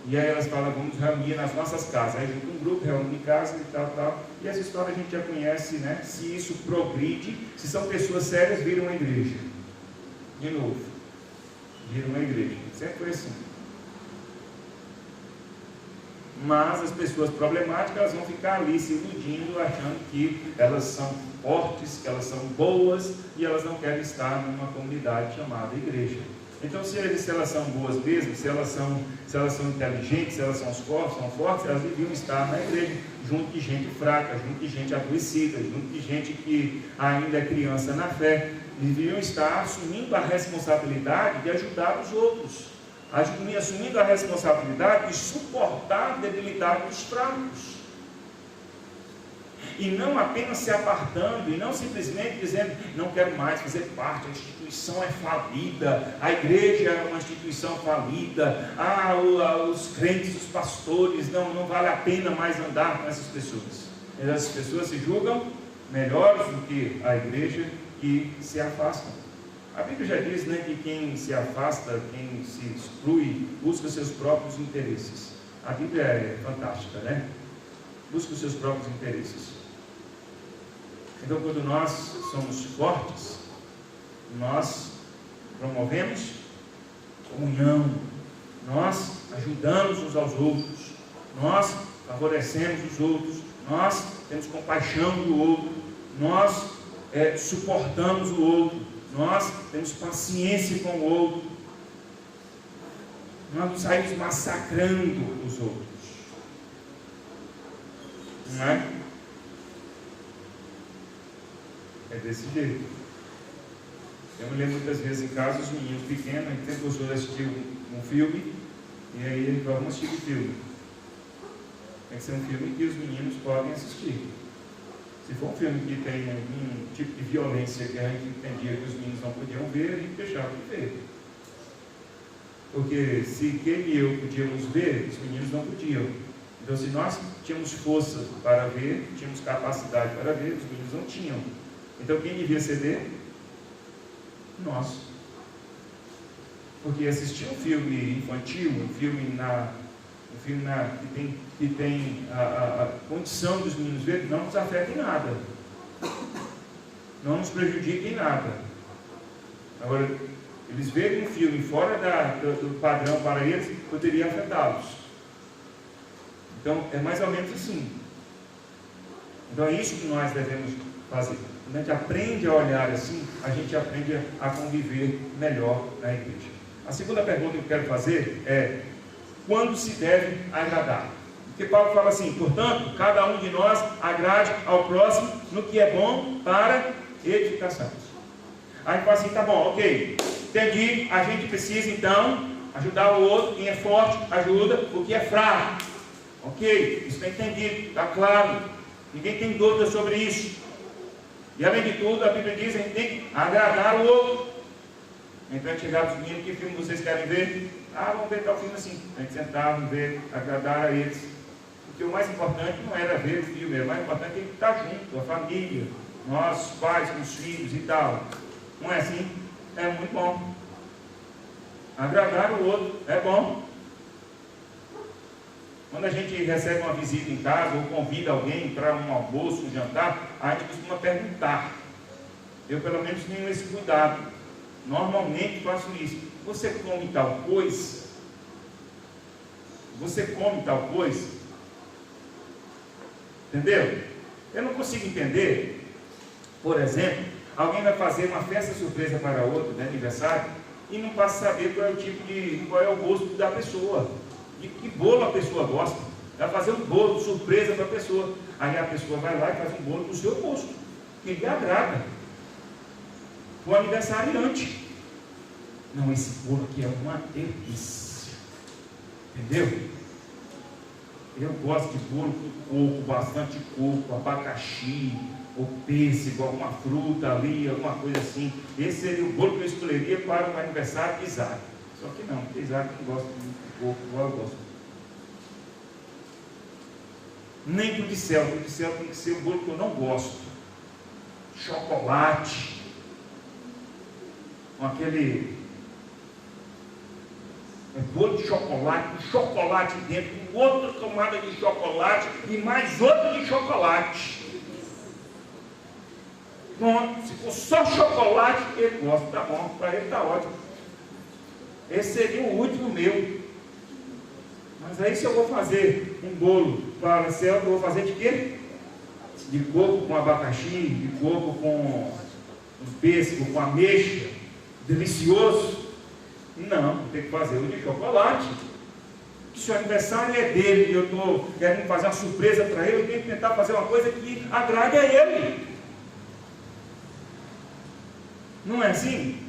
E aí elas falam, vamos reunir nas nossas casas. Aí junto um grupo, reúne em casa e tal. E essa história a gente já conhece, né? Se isso progride, se são pessoas sérias, viram uma igreja. De novo, viram uma igreja. Sempre foi assim. Mas as pessoas problemáticas, elas vão ficar ali se iludindo, achando que elas são fortes, que elas são boas, e elas não querem estar numa comunidade chamada igreja. Então, se elas são boas mesmo, se elas são inteligentes, se elas são fortes, elas deviam estar na igreja, junto de gente fraca, junto de gente adoecida, junto de gente que ainda é criança na fé. Deviam estar assumindo a responsabilidade de ajudar os outros, assumindo a responsabilidade de suportar a debilidade dos fracos. E não apenas se apartando, e não simplesmente dizendo, não quero mais fazer parte, a instituição é falida, a igreja é uma instituição falida, os crentes, os pastores, não vale a pena mais andar com essas pessoas. Essas pessoas se julgam melhores do que a igreja e se afastam. A Bíblia já diz, né, que quem se afasta, quem se exclui, busca seus próprios interesses. A Bíblia é fantástica, né? Busca os seus próprios interesses. Então, quando nós somos fortes, nós promovemos comunhão, nós ajudamos uns aos outros, nós favorecemos os outros, nós temos compaixão do outro, nós suportamos o outro, nós temos paciência com o outro, nós não saímos massacrando os outros, não é? É desse jeito. Eu me lembro muitas vezes em casa, os meninos pequenos, a gente sempre gostou de assistir um filme, e aí ele fala, vamos assistir o filme. Tem que ser um filme que os meninos podem assistir. Se for um filme que tem algum tipo de violência que a gente entendia que os meninos não podiam ver, a gente deixava de ver. Porque se quem e eu podíamos ver, os meninos não podiam. Então, se nós tínhamos força para ver, tínhamos capacidade para ver, os meninos não tinham. Então, quem devia ceder? Nós. Porque assistir um filme infantil, um filme que tem a condição dos meninos ver, não nos afeta em nada. Não nos prejudica em nada. Agora, eles verem um filme fora do padrão para eles, poderia afetá-los. Então, é mais ou menos assim. Então, é isso que nós devemos fazer. Quando a gente aprende a olhar assim, a gente aprende a conviver melhor na igreja. A segunda pergunta que eu quero fazer é, quando se deve agradar? Porque Paulo fala assim, portanto, cada um de nós agrade ao próximo no que é bom para edificação. Aí fala assim, tá bom, ok, entendi, a gente precisa então ajudar o outro, quem é forte ajuda o que é fraco. Ok, isso está entendido, está claro. Ninguém tem dúvida sobre isso. E além de tudo, a Bíblia diz que a gente tem que agradar o outro. Então a gente chegava os meninos, que filme vocês querem ver? Vamos ver tal filme assim. A gente sentava e ver, agradar a eles. Porque o mais importante não era ver o filme, o mais importante é a gente estar junto, a família, nós, pais, com os filhos e tal. Não é assim? É muito bom. Agradar o outro é bom. Quando a gente recebe uma visita em casa ou convida alguém para um almoço, um jantar, a gente costuma perguntar. Eu pelo menos tenho esse cuidado. Normalmente faço isso. Você come tal coisa? Você come tal coisa? Entendeu? Eu não consigo entender, por exemplo, alguém vai fazer uma festa surpresa para outro, de aniversário, e não passa a saber qual é o gosto da pessoa. De que bolo a pessoa gosta. Vai fazer um bolo surpresa para a pessoa. Aí a pessoa vai lá e faz um bolo do seu gosto, que lhe agrada. O aniversariante. Não, esse bolo aqui é uma delícia. Entendeu? Eu gosto de bolo com coco, bastante coco, abacaxi, ou pêssego, alguma fruta ali, alguma coisa assim. Esse seria o bolo que eu escolheria para o aniversário de Isaac. Só que não, porque Isaac não gosta de coco, igual eu gosto. Nem do de céu tem que ser o bolo que eu não gosto. Chocolate. Com aquele bolo de chocolate, com chocolate dentro, com outra camada de chocolate e mais outra de chocolate. Pronto, se for só chocolate, ele gosta, tá bom, para ele está ótimo. Esse seria o último meu. Mas aí se eu vou fazer um bolo para o céu, eu vou fazer de quê? De coco com abacaxi, de coco com pêssego, com ameixa, delicioso. Não, tem que fazer o de chocolate. Se o aniversário é dele e eu estou querendo fazer uma surpresa para ele, eu tenho que tentar fazer uma coisa que agrade a ele. Não é assim?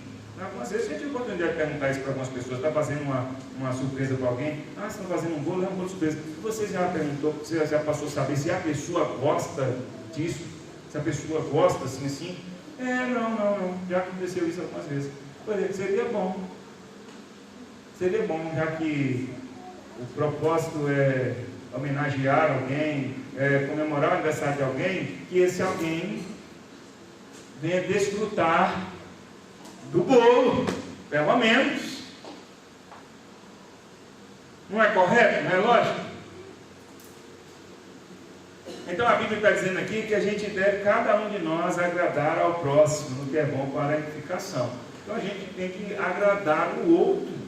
Algumas vezes eu tive a oportunidade de perguntar isso para algumas pessoas. Está fazendo uma surpresa para alguém? Você está fazendo um bolo, é um bolo surpresa. Você já perguntou, você já passou a saber se a pessoa gosta disso? Se a pessoa gosta assim? Não. Já aconteceu isso algumas vezes. Por exemplo, seria bom, já que o propósito é homenagear alguém, comemorar o aniversário de alguém, que esse alguém venha desfrutar do bolo, pelo menos. Não é correto? Não é lógico? Então a Bíblia está dizendo aqui que a gente deve, cada um de nós, agradar ao próximo no que é bom para a edificação. Então a gente tem que agradar o outro.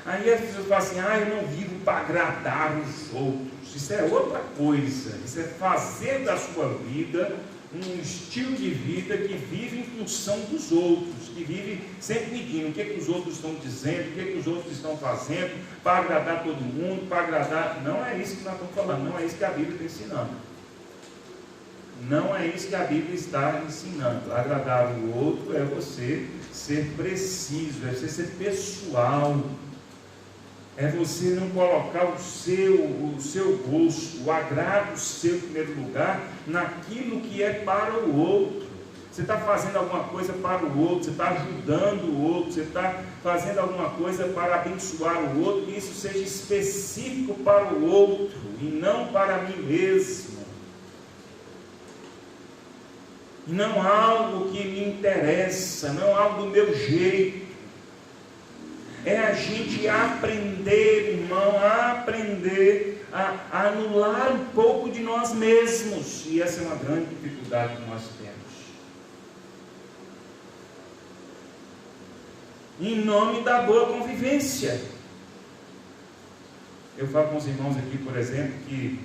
Aí as pessoas falam assim, eu não vivo para agradar os outros. Isso é outra coisa. Isso é fazer da sua vida um estilo de vida que vive em função dos outros, que vive sempre medindo o que os outros estão dizendo, o que os outros estão fazendo, para agradar todo mundo, para agradar. Não é isso que nós estamos falando, não é isso que a Bíblia está ensinando. Não é isso que a Bíblia está ensinando. Agradar o outro é você ser preciso, é você ser pessoal. É você não colocar o seu gosto, o agrado seu em primeiro lugar, naquilo que é para o outro. Você está fazendo alguma coisa para o outro, você está ajudando o outro, você está fazendo alguma coisa para abençoar o outro, que isso seja específico para o outro e não para mim mesmo. Não algo que me interessa, não algo do meu jeito. É a gente aprender, irmão, aprender a anular um pouco de nós mesmos. E essa é uma grande dificuldade que nós temos. Em nome da boa convivência. Eu falo com os irmãos aqui, por exemplo, que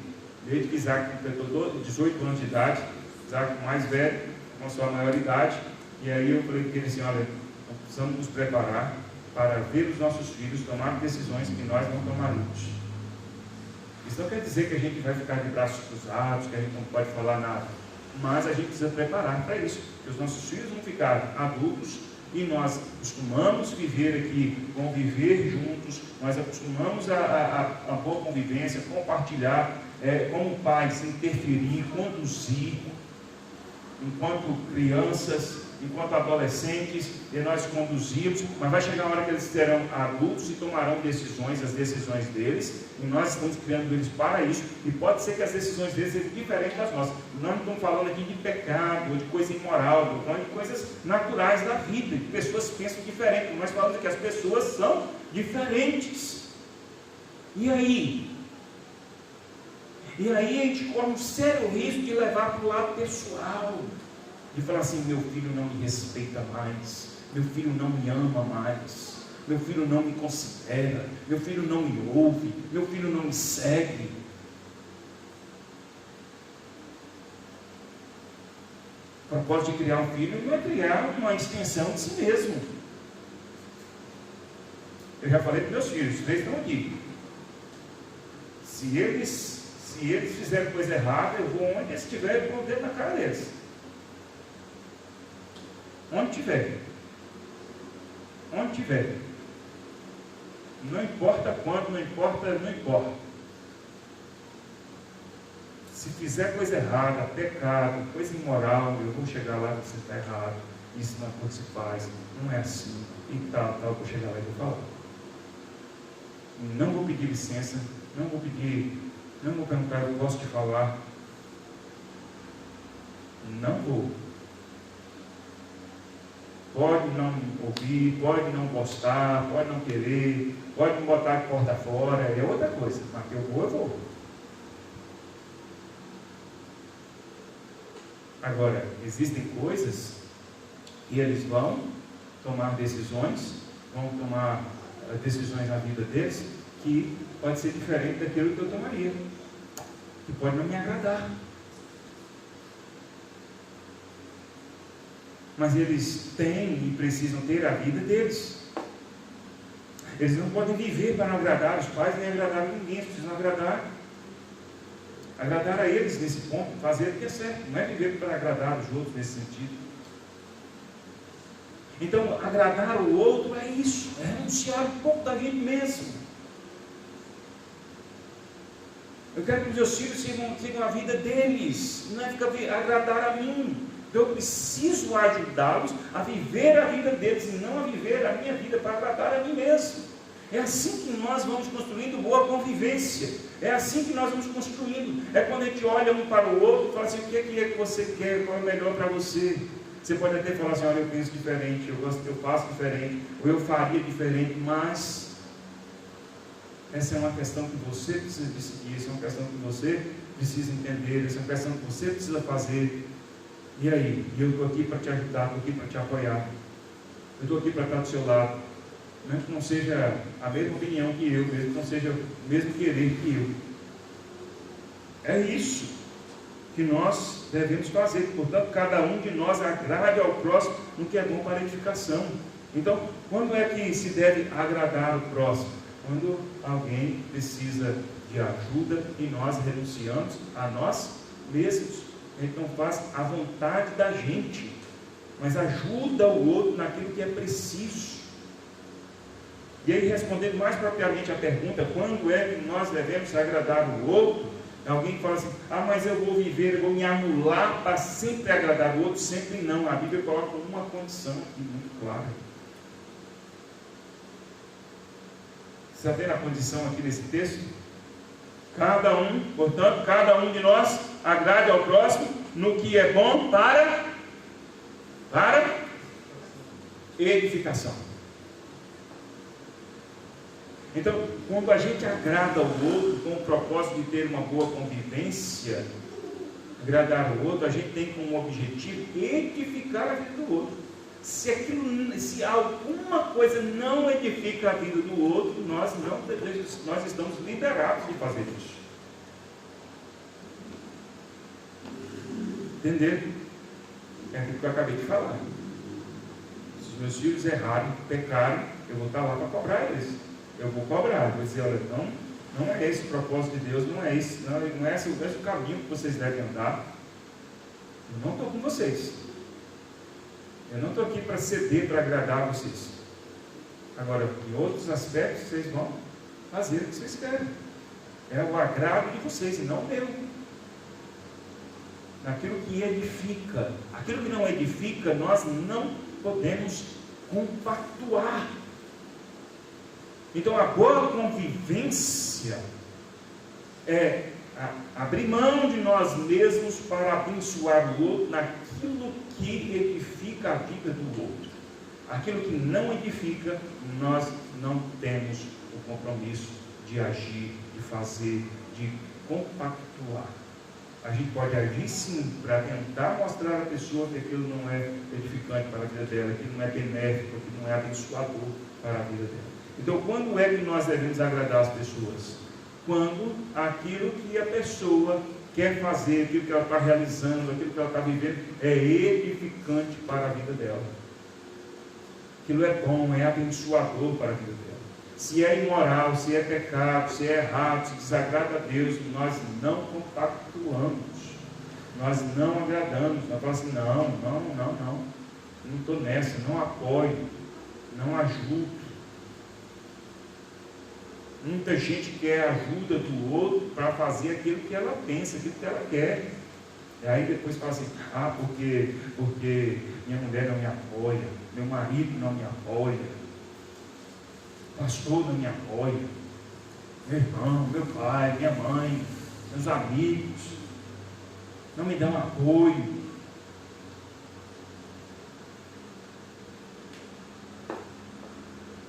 desde que Isaac completou 18 anos de idade, Isaac mais velho, com a sua maioridade, e aí eu falei para ele assim, olha, nós precisamos nos preparar para ver os nossos filhos tomar decisões que nós não tomaríamos. Isso não quer dizer que a gente vai ficar de braços cruzados, que a gente não pode falar nada, mas a gente precisa preparar para isso, que os nossos filhos vão ficar adultos e nós costumamos viver aqui, conviver juntos, nós acostumamos a boa convivência, compartilhar como pais, interferir, conduzir, enquanto crianças, enquanto adolescentes, e nós conduzimos, mas vai chegar uma hora que eles serão adultos e tomarão decisões, as decisões deles, e nós estamos criando eles para isso, e pode ser que as decisões deles sejam diferentes das nossas. Nós não estamos falando aqui de pecado, ou de coisa imoral, estamos falando de coisas naturais da vida, de pessoas que pensam diferente, nós falamos que as pessoas são diferentes. E aí? E aí a gente corre um sério risco de levar para o lado pessoal, de falar assim: meu filho não me respeita mais, meu filho não me ama mais, meu filho não me considera, meu filho não me ouve, meu filho não me segue. O propósito de criar um filho não é criar uma extensão de si mesmo. Eu já falei para meus filhos, os 3 estão aqui. Se eles fizerem coisa errada, eu vou onde eles estiverem, eu vou o dedo na cara deles. Onde tiver. Onde tiver. Não importa quanto, não importa. Se fizer coisa errada, pecado, coisa imoral, eu vou chegar lá e você está errado. Isso não é o que se faz, não é assim. E tal, eu vou chegar lá e vou falar. Não vou pedir licença, não vou perguntar, eu posso te falar. Não vou. Pode não ouvir, pode não gostar, pode não querer, pode me botar de porta fora, é outra coisa, mas que eu vou. Agora, existem coisas que eles vão tomar decisões na vida deles, que pode ser diferente daquilo que eu tomaria, que pode não me agradar. Mas eles têm e precisam ter a vida deles. Eles não podem viver para não agradar os pais, nem agradar ninguém. Eles precisam agradar a eles nesse ponto, fazer o que é certo. Não é viver para agradar os outros nesse sentido. Então, agradar o outro é isso, é renunciar um pouco da gente mesmo. Eu quero que os meus filhos sigam a vida deles, não é ficar agradar a mim. Eu preciso ajudá-los a viver a vida deles e não a viver a minha vida para agradar a mim mesmo. É assim que nós vamos construindo boa convivência. É assim que nós vamos construindo. É quando a gente olha um para o outro e fala assim: o que é que você quer, qual é o melhor para você? Você pode até falar assim: olha, eu penso diferente, eu faço diferente, ou eu faria diferente, mas essa é uma questão que você precisa decidir, essa é uma questão que você precisa entender, essa é uma questão que você precisa fazer. E aí? E eu estou aqui para te ajudar, estou aqui para te apoiar, eu estou aqui para estar do seu lado, mesmo que não seja a mesma opinião que eu, mesmo que não seja o mesmo querer que eu. É isso que nós devemos fazer. Portanto, cada um de nós agrade ao próximo no que é bom para a edificação. Então, quando é que se deve agradar o próximo? Quando alguém precisa de ajuda e nós renunciamos a nós mesmos. A gente não faz a vontade da gente, mas ajuda o outro naquilo que é preciso. E aí, respondendo mais propriamente a pergunta: quando é que nós devemos agradar o outro? Alguém fala assim: mas eu vou viver, eu vou me anular para sempre agradar o outro. Sempre não. A Bíblia coloca uma condição aqui muito clara. Você está vendo a condição aqui nesse texto? Portanto, cada um de nós agrade ao próximo no que é bom para edificação. Então, quando a gente agrada ao outro com o propósito de ter uma boa convivência, agradar o outro, a gente tem como objetivo edificar a vida do outro. Se alguma coisa não edifica a vida do outro, nós estamos liberados de fazer isso. Entender? É aquilo que eu acabei de falar. Se os meus filhos errarem, pecarem, eu vou estar lá para cobrar eles. Eu vou cobrar, vou dizer: olha, não é esse o propósito de Deus, não é esse o caminho que vocês devem andar. Eu não estou com vocês. Eu não estou aqui para ceder, para agradar vocês. Agora, em outros aspectos, vocês vão fazer o que vocês querem. É o agrado de vocês e não o meu. Naquilo que edifica. Aquilo que não edifica, nós não podemos compactuar. Então a boa convivência é abrir mão de nós mesmos para abençoar o outro naquilo que edifica a vida do outro. Aquilo que não edifica, nós não temos o compromisso de agir, de fazer, de compactuar. A gente pode agir sim para tentar mostrar à pessoa que aquilo não é edificante para a vida dela, que não é benéfico, que não é abençoador para a vida dela. Então, quando é que nós devemos agradar as pessoas? Quando aquilo que a pessoa quer fazer, aquilo que ela está realizando, aquilo que ela está vivendo, é edificante para a vida dela. Aquilo é bom, é abençoador para a vida dela. Se é imoral, se é pecado, se é errado, se desagrada a Deus, nós não compactuamos, nós não agradamos, nós falamos assim, não estou nessa, não apoio, não ajudo. Muita gente quer a ajuda do outro para fazer aquilo que ela pensa, aquilo que ela quer. E aí depois fala assim, porque minha mulher não me apoia, meu marido não me apoia, o pastor não me apoia, meu irmão, meu pai, minha mãe, meus amigos, não me dão apoio.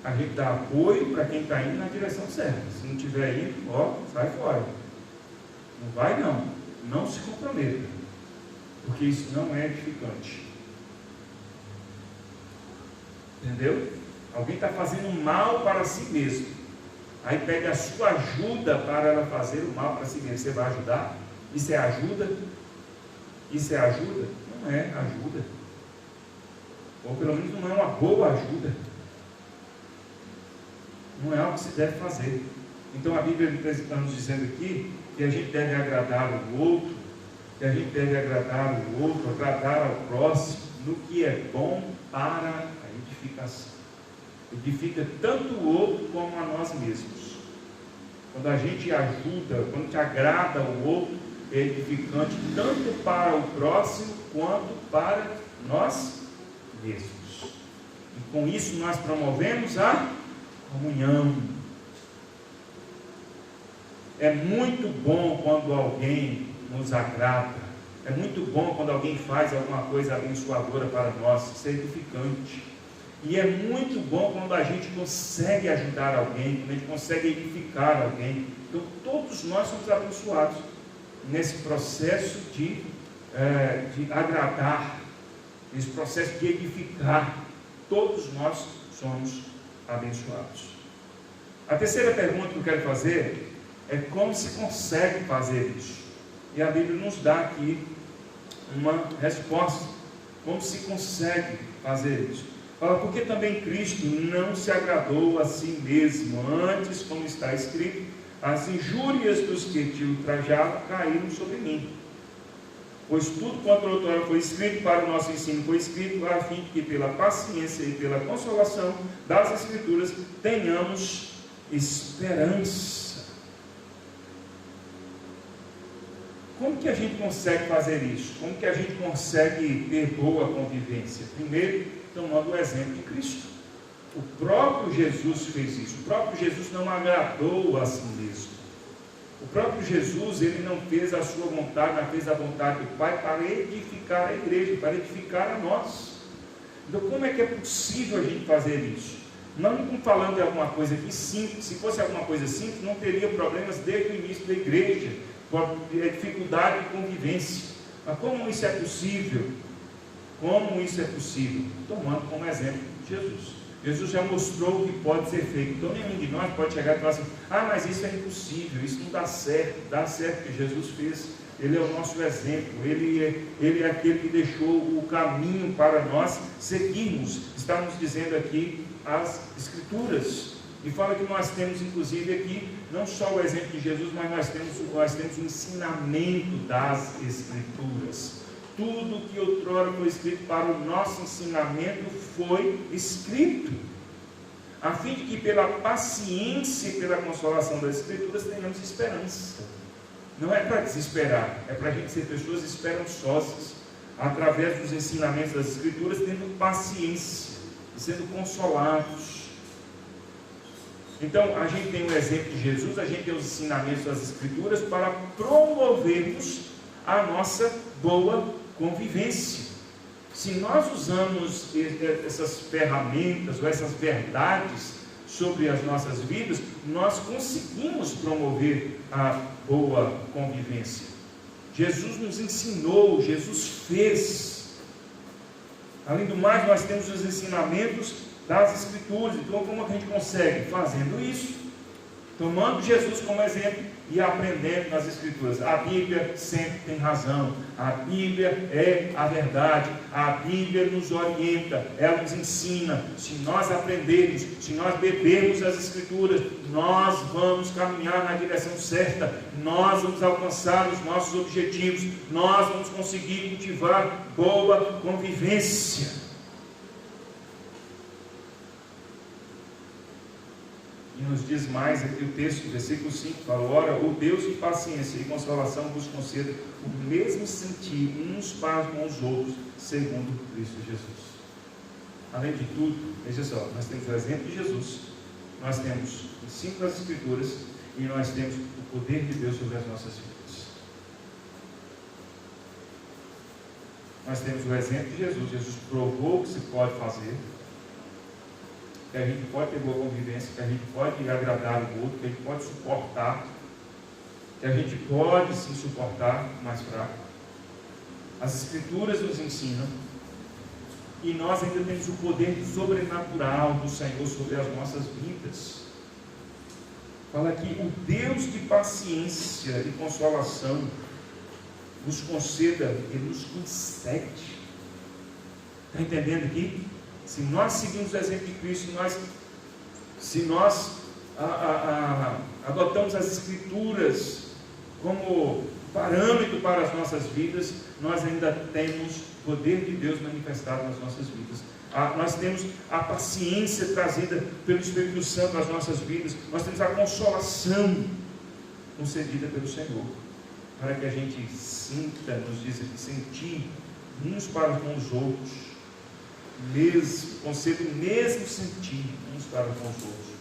A gente dá apoio para quem está indo na direção certa. Se não estiver indo, sai fora. Não vai não se comprometa, porque isso não é edificante. Entendeu? Alguém está fazendo mal para si mesmo, aí pede a sua ajuda para ela fazer o mal para si mesmo. Você vai ajudar? Isso é ajuda? Isso é ajuda? Não é ajuda, ou pelo menos não é uma boa ajuda. Não é algo que se deve fazer. Então a Bíblia está nos dizendo aqui que a gente deve agradar o outro, agradar ao próximo no que é bom para a edificação. Edifica tanto o outro como a nós mesmos. Quando a gente ajuda, quando te agrada o outro, é edificante tanto para o próximo quanto para nós mesmos. E com isso nós promovemos a comunhão. É muito bom quando alguém nos agrada. É muito bom quando alguém faz alguma coisa abençoadora para nós. Isso é edificante. E é muito bom quando a gente consegue ajudar alguém, quando a gente consegue edificar alguém. Então todos nós somos abençoados nesse processo de agradar, nesse processo de edificar. Todos nós somos abençoados. A terceira pergunta que eu quero fazer é como se consegue fazer isso. E a Bíblia nos dá aqui uma resposta. Como se consegue fazer isso? Fala, porque também Cristo não se agradou a si mesmo, antes, como está escrito, as injúrias dos que te ultrajavam caíram sobre mim. Pois tudo quanto outrora foi escrito para o nosso ensino foi escrito a fim de que pela paciência e pela consolação das Escrituras tenhamos esperança. Como que a gente consegue fazer isso? Como que a gente consegue ter boa convivência? Primeiro, tomando o exemplo de Cristo. O próprio Jesus fez isso. O próprio Jesus não agradou a si mesmo. O próprio Jesus, ele não fez a sua vontade, mas fez a vontade do Pai para edificar a igreja, para edificar a nós. Então, como é que é possível a gente fazer isso? Não estamos falando de alguma coisa aqui simples. Se fosse alguma coisa simples, não teria problemas desde o início da igreja, com dificuldade de convivência. Mas como isso é possível? Como isso é possível? Tomando como exemplo Jesus. Jesus já mostrou o que pode ser feito. Então nenhum de nós pode chegar e falar assim, mas isso é impossível, isso não dá certo. Dá certo, que Jesus fez. Ele é o nosso exemplo, ele é aquele que deixou o caminho para nós seguirmos. Está nos dizendo aqui as Escrituras. E fala que nós temos inclusive aqui, não só o exemplo de Jesus, mas nós temos o ensinamento das Escrituras. Tudo que outrora foi escrito para o nosso ensinamento foi escrito. a fim de que pela paciência e pela consolação das Escrituras tenhamos esperança. Não é para desesperar, é para a gente ser pessoas esperançosas, através dos ensinamentos das Escrituras, tendo paciência e sendo consolados. Então, a gente tem o exemplo de Jesus, a gente tem os ensinamentos das Escrituras para promovermos a nossa boa convivência. Se nós usamos essas ferramentas ou essas verdades sobre as nossas vidas, nós conseguimos promover a boa convivência. Jesus nos ensinou, Jesus fez. Além do mais, nós temos os ensinamentos das Escrituras. Então, como a gente consegue? Fazendo isso, tomando Jesus como exemplo e aprendendo nas Escrituras. A Bíblia sempre tem razão, a Bíblia é a verdade, a Bíblia nos orienta, ela nos ensina. Se nós aprendermos, se nós bebermos as Escrituras, nós vamos caminhar na direção certa, nós vamos alcançar os nossos objetivos, nós vamos conseguir cultivar boa convivência. E nos diz mais aqui o texto, versículo 5, fala: ora, o Deus de paciência e consolação vos conceda o mesmo sentir uns para com os outros, segundo Cristo Jesus. Além de tudo, veja só, nós temos o exemplo de Jesus, nós temos o ensino das Escrituras e nós temos o poder de Deus sobre as nossas vidas. Nós temos o exemplo de Jesus, Jesus provou que se pode fazer, que a gente pode ter boa convivência, que a gente pode agradar o outro, que a gente pode suportar, que a gente pode sim suportar o mais fraco. As Escrituras nos ensinam, e nós ainda temos o poder sobrenatural do Senhor sobre as nossas vidas. Fala aqui: o Deus de paciência e consolação nos conceda, Ele nos concede. Está entendendo aqui? Se nós seguimos o exemplo de Cristo, se nós adotamos as Escrituras como parâmetro para as nossas vidas, nós ainda temos o poder de Deus manifestado nas nossas vidas. Nós temos a paciência trazida pelo Espírito Santo nas nossas vidas, nós temos a consolação concedida pelo Senhor, para que a gente sinta, nos diz aqui, sentir uns para com os outros, conceda o mesmo sentir uns para com os outros,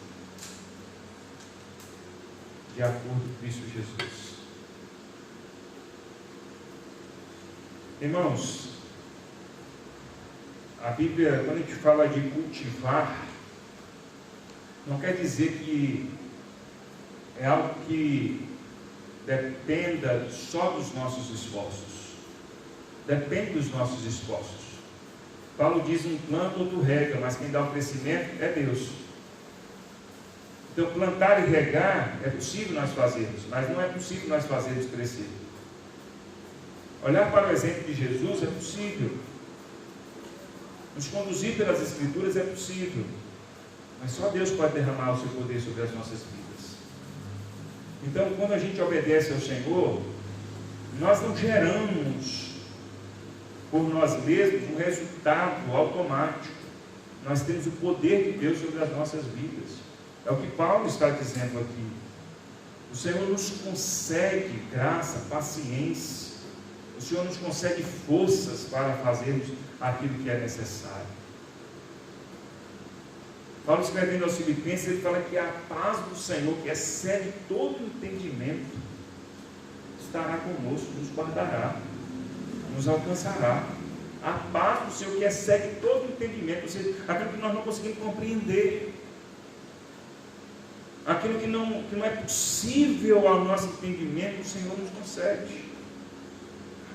de acordo com Cristo Jesus. Irmãos, a Bíblia, quando a gente fala de cultivar, não quer dizer que é algo que dependa só dos nossos esforços. Depende dos nossos esforços. Paulo diz: um planta, outro rega, mas quem dá o crescimento é Deus. Então, plantar e regar é possível nós fazermos, mas não é possível nós fazermos crescer. Olhar para o exemplo de Jesus é possível. Nos conduzir pelas Escrituras é possível, mas só Deus pode derramar o seu poder sobre as nossas vidas. Então, quando a gente obedece ao Senhor, nós não geramos por nós mesmos um resultado automático. Nós temos o poder de Deus sobre as nossas vidas. É o que Paulo está dizendo aqui. O Senhor nos concede graça, paciência. O Senhor nos concede forças para fazermos aquilo que é necessário. Paulo, escrevendo aos Filipenses, ele fala que a paz do Senhor, que excede todo entendimento, estará conosco, nos guardará, nos alcançará. A paz do Senhor, que excede todo entendimento, ou seja, aquilo que nós não conseguimos compreender, aquilo que não é possível ao nosso entendimento, o Senhor nos concede.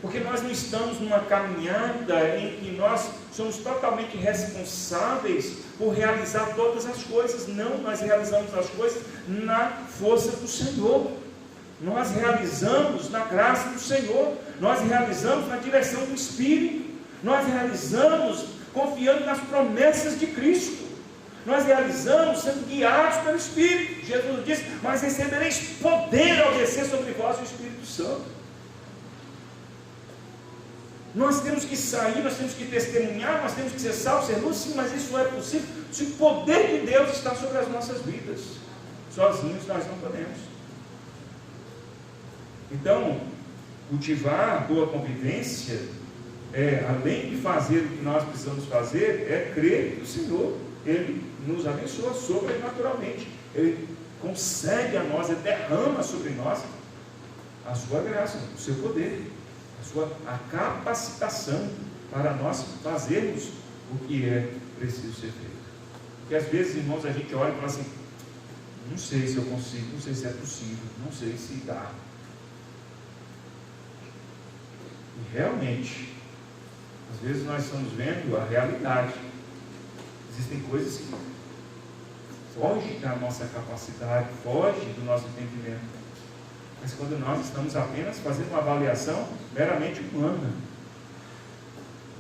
Porque nós não estamos numa caminhada em que nós somos totalmente responsáveis por realizar todas as coisas. Não, nós realizamos as coisas na força do Senhor. Nós realizamos na graça do Senhor. Nós realizamos na direção do Espírito. Nós realizamos confiando nas promessas de Cristo. Nós realizamos sendo guiados pelo Espírito. Jesus disse: mas recebereis poder ao descer sobre vós o Espírito Santo. Nós temos que sair, nós temos que testemunhar, nós temos que ser salvos, ser luz, sim, mas isso não é possível se o poder de Deus está sobre as nossas vidas. Sozinhos nós não podemos. Então, cultivar boa convivência, além de fazer o que nós precisamos fazer, é crer que o Senhor, Ele nos abençoa sobrenaturalmente. Ele concede a nós, Ele derrama sobre nós a sua graça, o seu poder, a capacitação para nós fazermos o que é preciso ser feito. Porque às vezes, irmãos, a gente olha e fala assim: não sei se eu consigo, não sei se é possível, não sei se dá. E realmente, às vezes nós estamos vendo a realidade. Existem coisas que fogem da nossa capacidade, fogem do nosso entendimento. Mas quando nós estamos apenas fazendo uma avaliação meramente humana,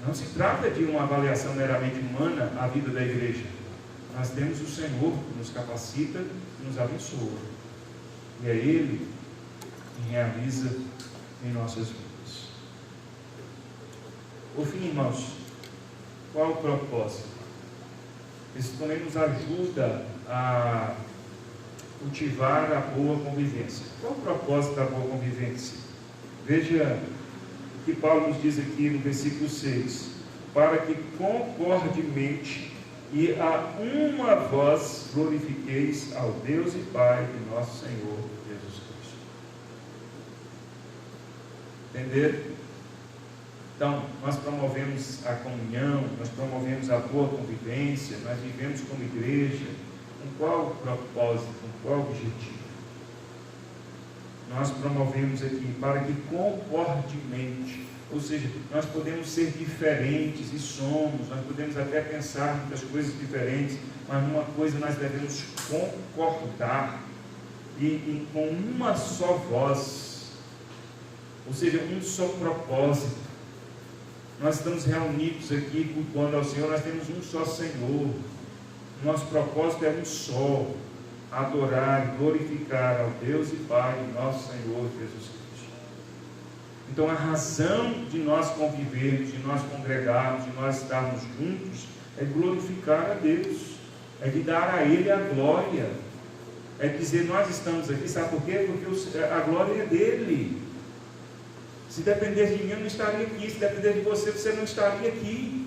não se trata de uma avaliação meramente humana a vida da igreja. Nós temos o Senhor que nos capacita, que nos abençoa. E é Ele que realiza em nossas vidas. Por fim, irmãos, qual o propósito? Isso também nos ajuda a cultivar a boa convivência. Qual o propósito da boa convivência? Veja o que Paulo nos diz aqui no versículo 6: para que concordemente e a uma voz glorifiqueis ao Deus e Pai de nosso Senhor Jesus Cristo. Entenderam? Então, nós promovemos a comunhão, nós promovemos a boa convivência, nós vivemos como igreja. Com qual propósito, com qual objetivo? Nós promovemos aqui para que concordemente, ou seja, nós podemos ser diferentes e somos, nós podemos até pensar muitas coisas diferentes, mas numa coisa nós devemos concordar e com uma só voz, ou seja, um só propósito. Nós estamos reunidos aqui cultuando ao Senhor, nós temos um só Senhor. Nosso propósito é um só: adorar e glorificar ao Deus e Pai de nosso Senhor Jesus Cristo. Então a razão de nós convivermos, de nós congregarmos, de nós estarmos juntos, é glorificar a Deus, é de dar a Ele a glória, é dizer: nós estamos aqui, sabe por quê? Porque a glória é dEle. Se depender de mim, eu não estaria aqui. Se depender de você, você não estaria aqui.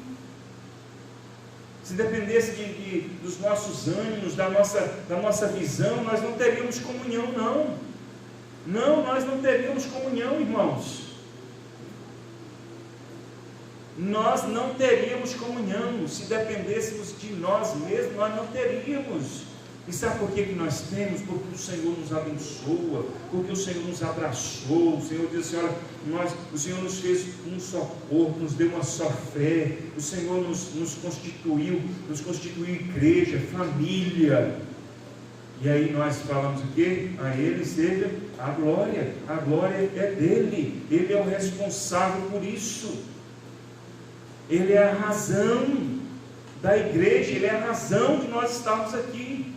Se dependesse dos nossos ânimos, da nossa visão, nós não teríamos comunhão, não. Não, nós não teríamos comunhão, irmãos. Nós não teríamos comunhão. Se dependêssemos de nós mesmos, nós não teríamos. E sabe por que nós temos? Porque o Senhor nos abençoa, porque o Senhor nos abraçou. O Senhor diz assim: olha, o Senhor nos fez um só corpo, nos deu uma só fé. O Senhor nos constituiu igreja, família. E aí nós falamos o quê? A Ele seja a glória é dEle. Ele é o responsável por isso. Ele é a razão da igreja, Ele é a razão de nós estarmos aqui.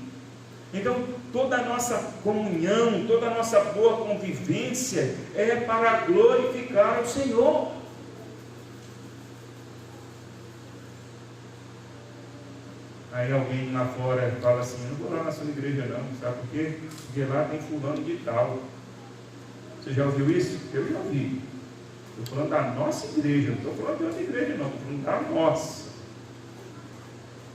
Então, toda a nossa comunhão, toda a nossa boa convivência é para glorificar o Senhor. Aí alguém lá fora fala assim: eu não vou lá na sua igreja não, sabe por quê? Porque lá tem fulano de tal. Você já ouviu isso? Eu já ouvi. Estou falando da nossa igreja, não estou falando de outra igreja não, estou falando da nossa.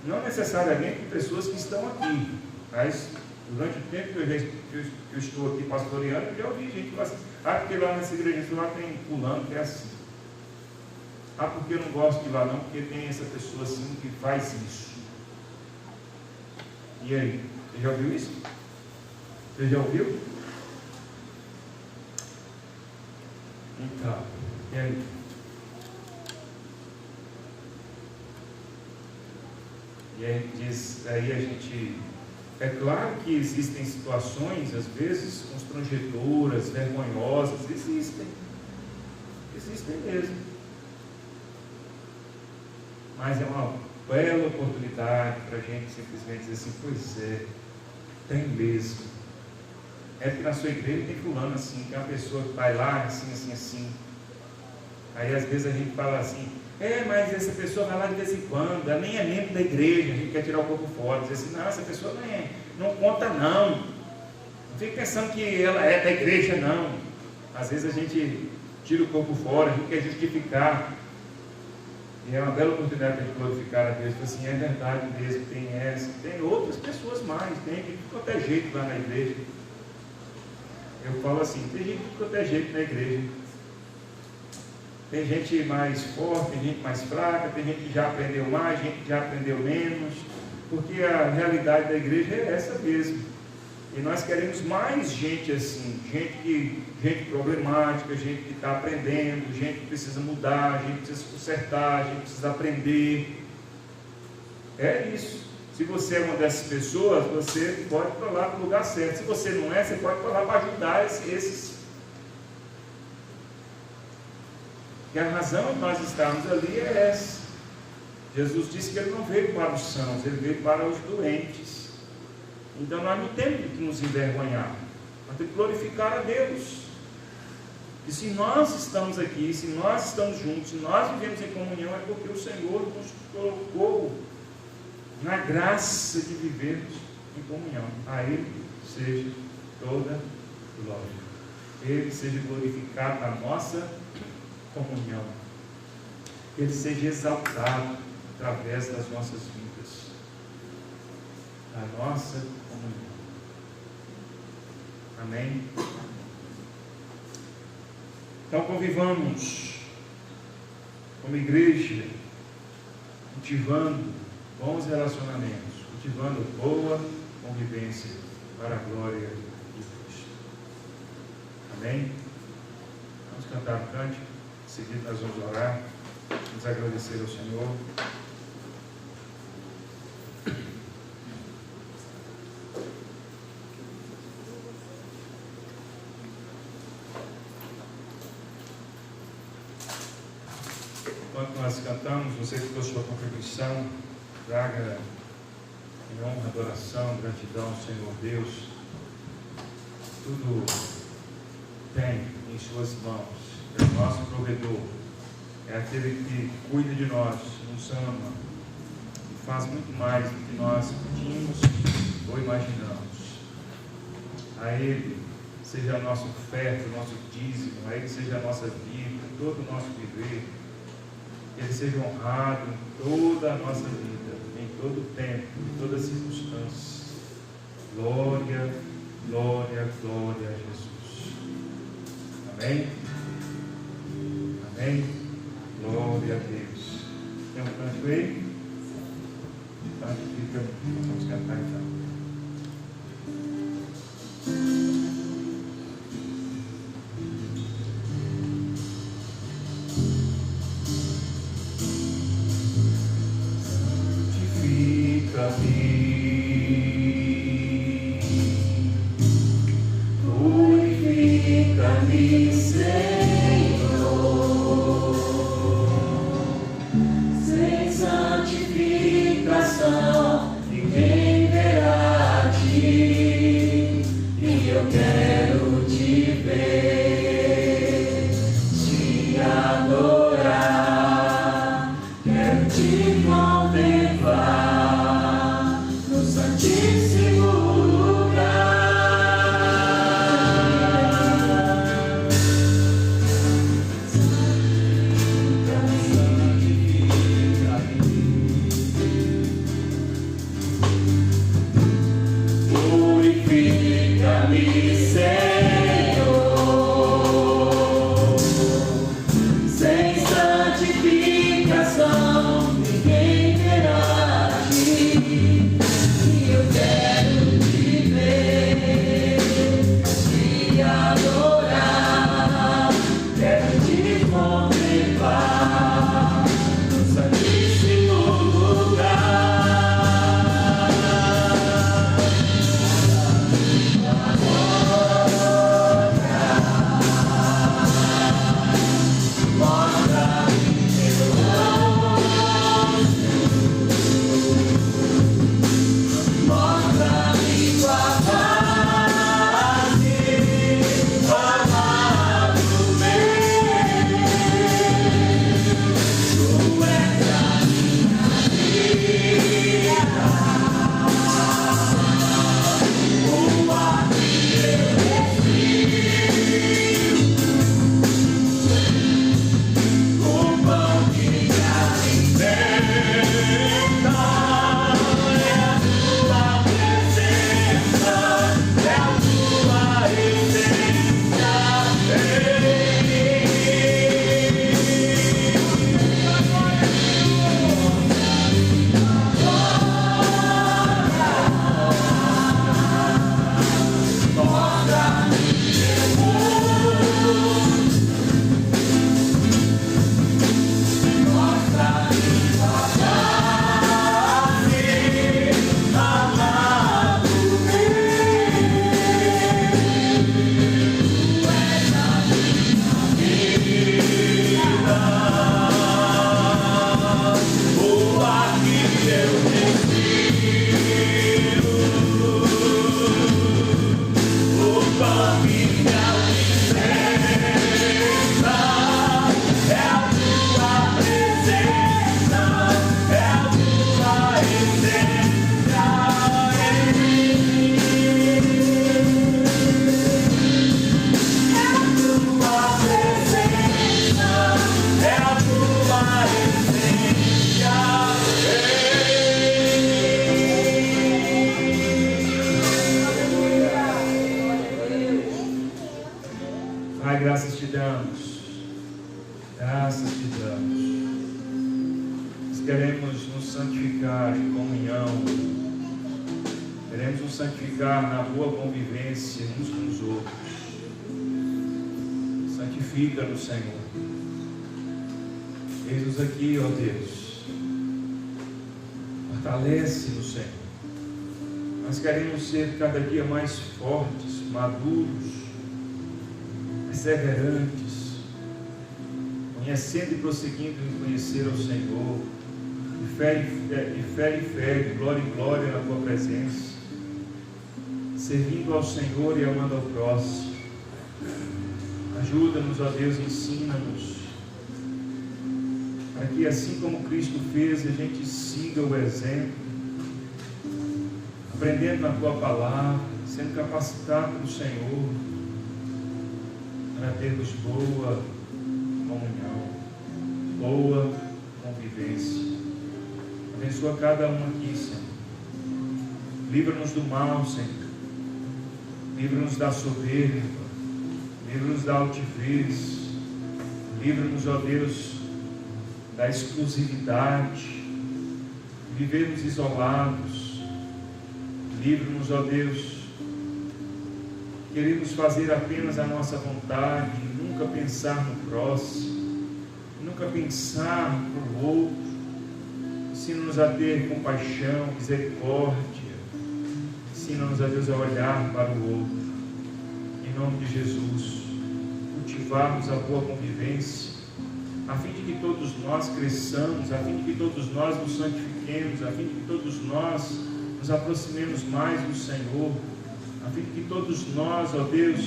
Não necessariamente de pessoas que estão aqui, mas durante o tempo que eu estou aqui pastoreando, eu já ouvi gente falar assim: porque lá nessa igreja lá tem fulano que é assim. Porque eu não gosto de lá não, porque tem essa pessoa assim que faz isso. E aí, você já ouviu isso? Você já ouviu? Então, e aí? E aí diz, aí a gente... É claro que existem situações, às vezes, constrangedoras, vergonhosas, existem mesmo. Mas é uma bela oportunidade para a gente simplesmente dizer assim: pois é, tem mesmo. É porque na sua igreja tem fulano assim, tem uma pessoa que vai lá assim. Aí às vezes a gente fala assim, mas essa pessoa vai lá de vez em quando, ela nem é membro da igreja, a gente quer tirar o corpo fora, dizer assim, não, essa pessoa não conta não. Não fique pensando que ela é da igreja não. Às vezes a gente tira o corpo fora, a gente quer justificar. E é uma bela oportunidade de glorificar a Deus. Assim, é verdade mesmo, tem essa, tem outras pessoas mais, tem de qualquer jeito lá na igreja. Eu falo assim, tem gente de qualquer jeito na igreja. Tem gente mais forte, tem gente mais fraca, tem gente que já aprendeu mais, gente que já aprendeu menos, porque a realidade da igreja é essa mesmo. E nós queremos mais gente assim, gente problemática, gente que está aprendendo, gente que precisa mudar, gente que precisa se consertar, gente que precisa aprender. É isso. Se você é uma dessas pessoas, você pode ir para lá para o lugar certo. Se você não é, você pode ir para lá para ajudar esses. E a razão de nós estarmos ali é essa. Jesus disse que Ele não veio para os sãos, Ele veio para os doentes. Então nós não temos que nos envergonhar, nós temos que glorificar a Deus. E se nós estamos aqui, se nós estamos juntos, se nós vivemos em comunhão, é porque o Senhor nos colocou na graça de vivermos em comunhão. A Ele seja toda glória. Ele seja glorificado na nossa comunhão. Ele seja exaltado através das nossas vidas. A nossa comunhão. Amém? Então convivamos como igreja, cultivando bons relacionamentos, cultivando boa convivência para a glória de Cristo. Amém? Vamos cantar um cântico. Em seguida nós vamos orar, vamos agradecer ao Senhor. Enquanto nós cantamos, você que deu sua contribuição, traga em honra, adoração, gratidão ao Senhor Deus. Tudo tem em suas mãos. É o nosso provedor, é aquele que cuida de nós, nos ama e faz muito mais do que nós pedimos ou imaginamos. A Ele seja nossa oferta, nosso dízimo, a Ele seja a nossa vida, todo o nosso viver. Ele seja honrado em toda a nossa vida, em todo o tempo, em todas as circunstâncias. Glória, glória, glória a Jesus. Amém? Amém? Glória a Deus. Tem um canto aí? Canto fica, vamos cantar então. Purifica-me, Senhor. Sem santificação ninguém queremos nos santificar em comunhão, queremos nos santificar na boa convivência uns com os outros. Santifica-nos, Senhor. Eis-nos aqui, ó Deus. Fortalece-nos, Senhor. Nós queremos ser cada dia mais fortes, maduros, perseverantes, conhecendo e prosseguindo em conhecer ao Senhor, de fé em fé, de glória em glória na Tua presença, servindo ao Senhor e amando ao próximo. Ajuda-nos, ó Deus, ensina-nos, para que assim como Cristo fez, a gente siga o exemplo, aprendendo na Tua palavra, sendo capacitado pelo Senhor, para termos boa comunhão, boa convivência. Abençoa cada um aqui, Senhor. Livra-nos do mal, Senhor. Livra-nos da soberba. Livra-nos da altivez. Livra-nos, ó Deus, da exclusividade, vivermos isolados. Livra-nos, ó Deus, queremos fazer apenas a nossa vontade, nunca pensar no próximo, nunca pensar no outro. Ensina-nos a ter compaixão, misericórdia. Ensina-nos, ó Deus, a olhar para o outro. Em nome de Jesus, cultivarmos a boa convivência, a fim de que todos nós cresçamos, a fim de que todos nós nos santifiquemos, a fim de que todos nós nos aproximemos mais do Senhor, a fim de que todos nós, ó Deus,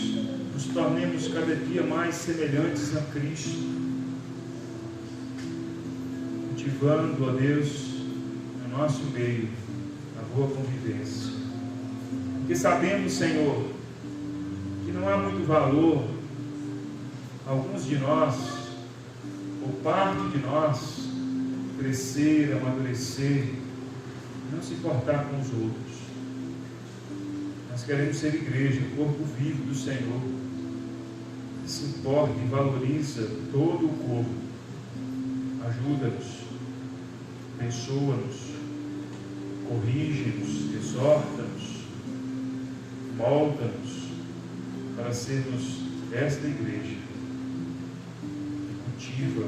nos tornemos cada dia mais semelhantes a Cristo, cultivando, ó Deus, no nosso meio, a boa convivência. Porque sabemos, Senhor, que não há muito valor alguns de nós, ou parte de nós, crescer, amadurecer, não se importar com os outros. Nós queremos ser igreja, o corpo vivo do Senhor, que se importa e valoriza todo o corpo. Ajuda-nos, abençoa-nos, corrige-nos, exorta-nos, molda-nos para sermos esta igreja que cultiva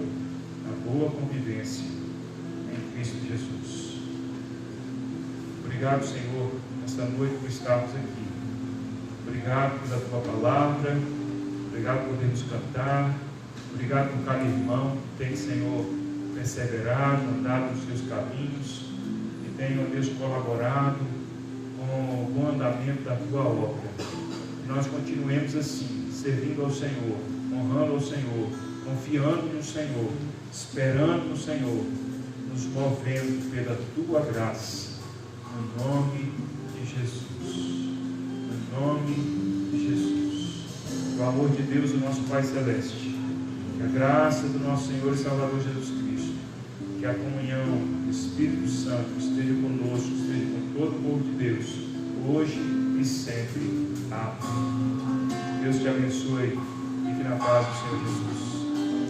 a boa convivência em Cristo Jesus. Obrigado, Senhor, nesta noite por estarmos aqui. Obrigado pela Tua palavra. Obrigado por podermos cantar. Obrigado por cada irmão que tem, Senhor, perseverado, andado nos Teus caminhos, que tem, ó Deus, colaborado com o bom andamento da Tua obra. Que nós continuemos assim, servindo ao Senhor, honrando ao Senhor, confiando no Senhor, esperando no Senhor, nos movendo pela Tua graça. No nome de Jesus. No nome de Jesus. O amor de Deus, o nosso Pai Celeste, que a graça do nosso Senhor e Salvador Jesus Cristo, que a comunhão do Espírito Santo esteja conosco, esteja com todo o povo de Deus, hoje e sempre. Amém. Deus te abençoe e fique na paz do Senhor Jesus.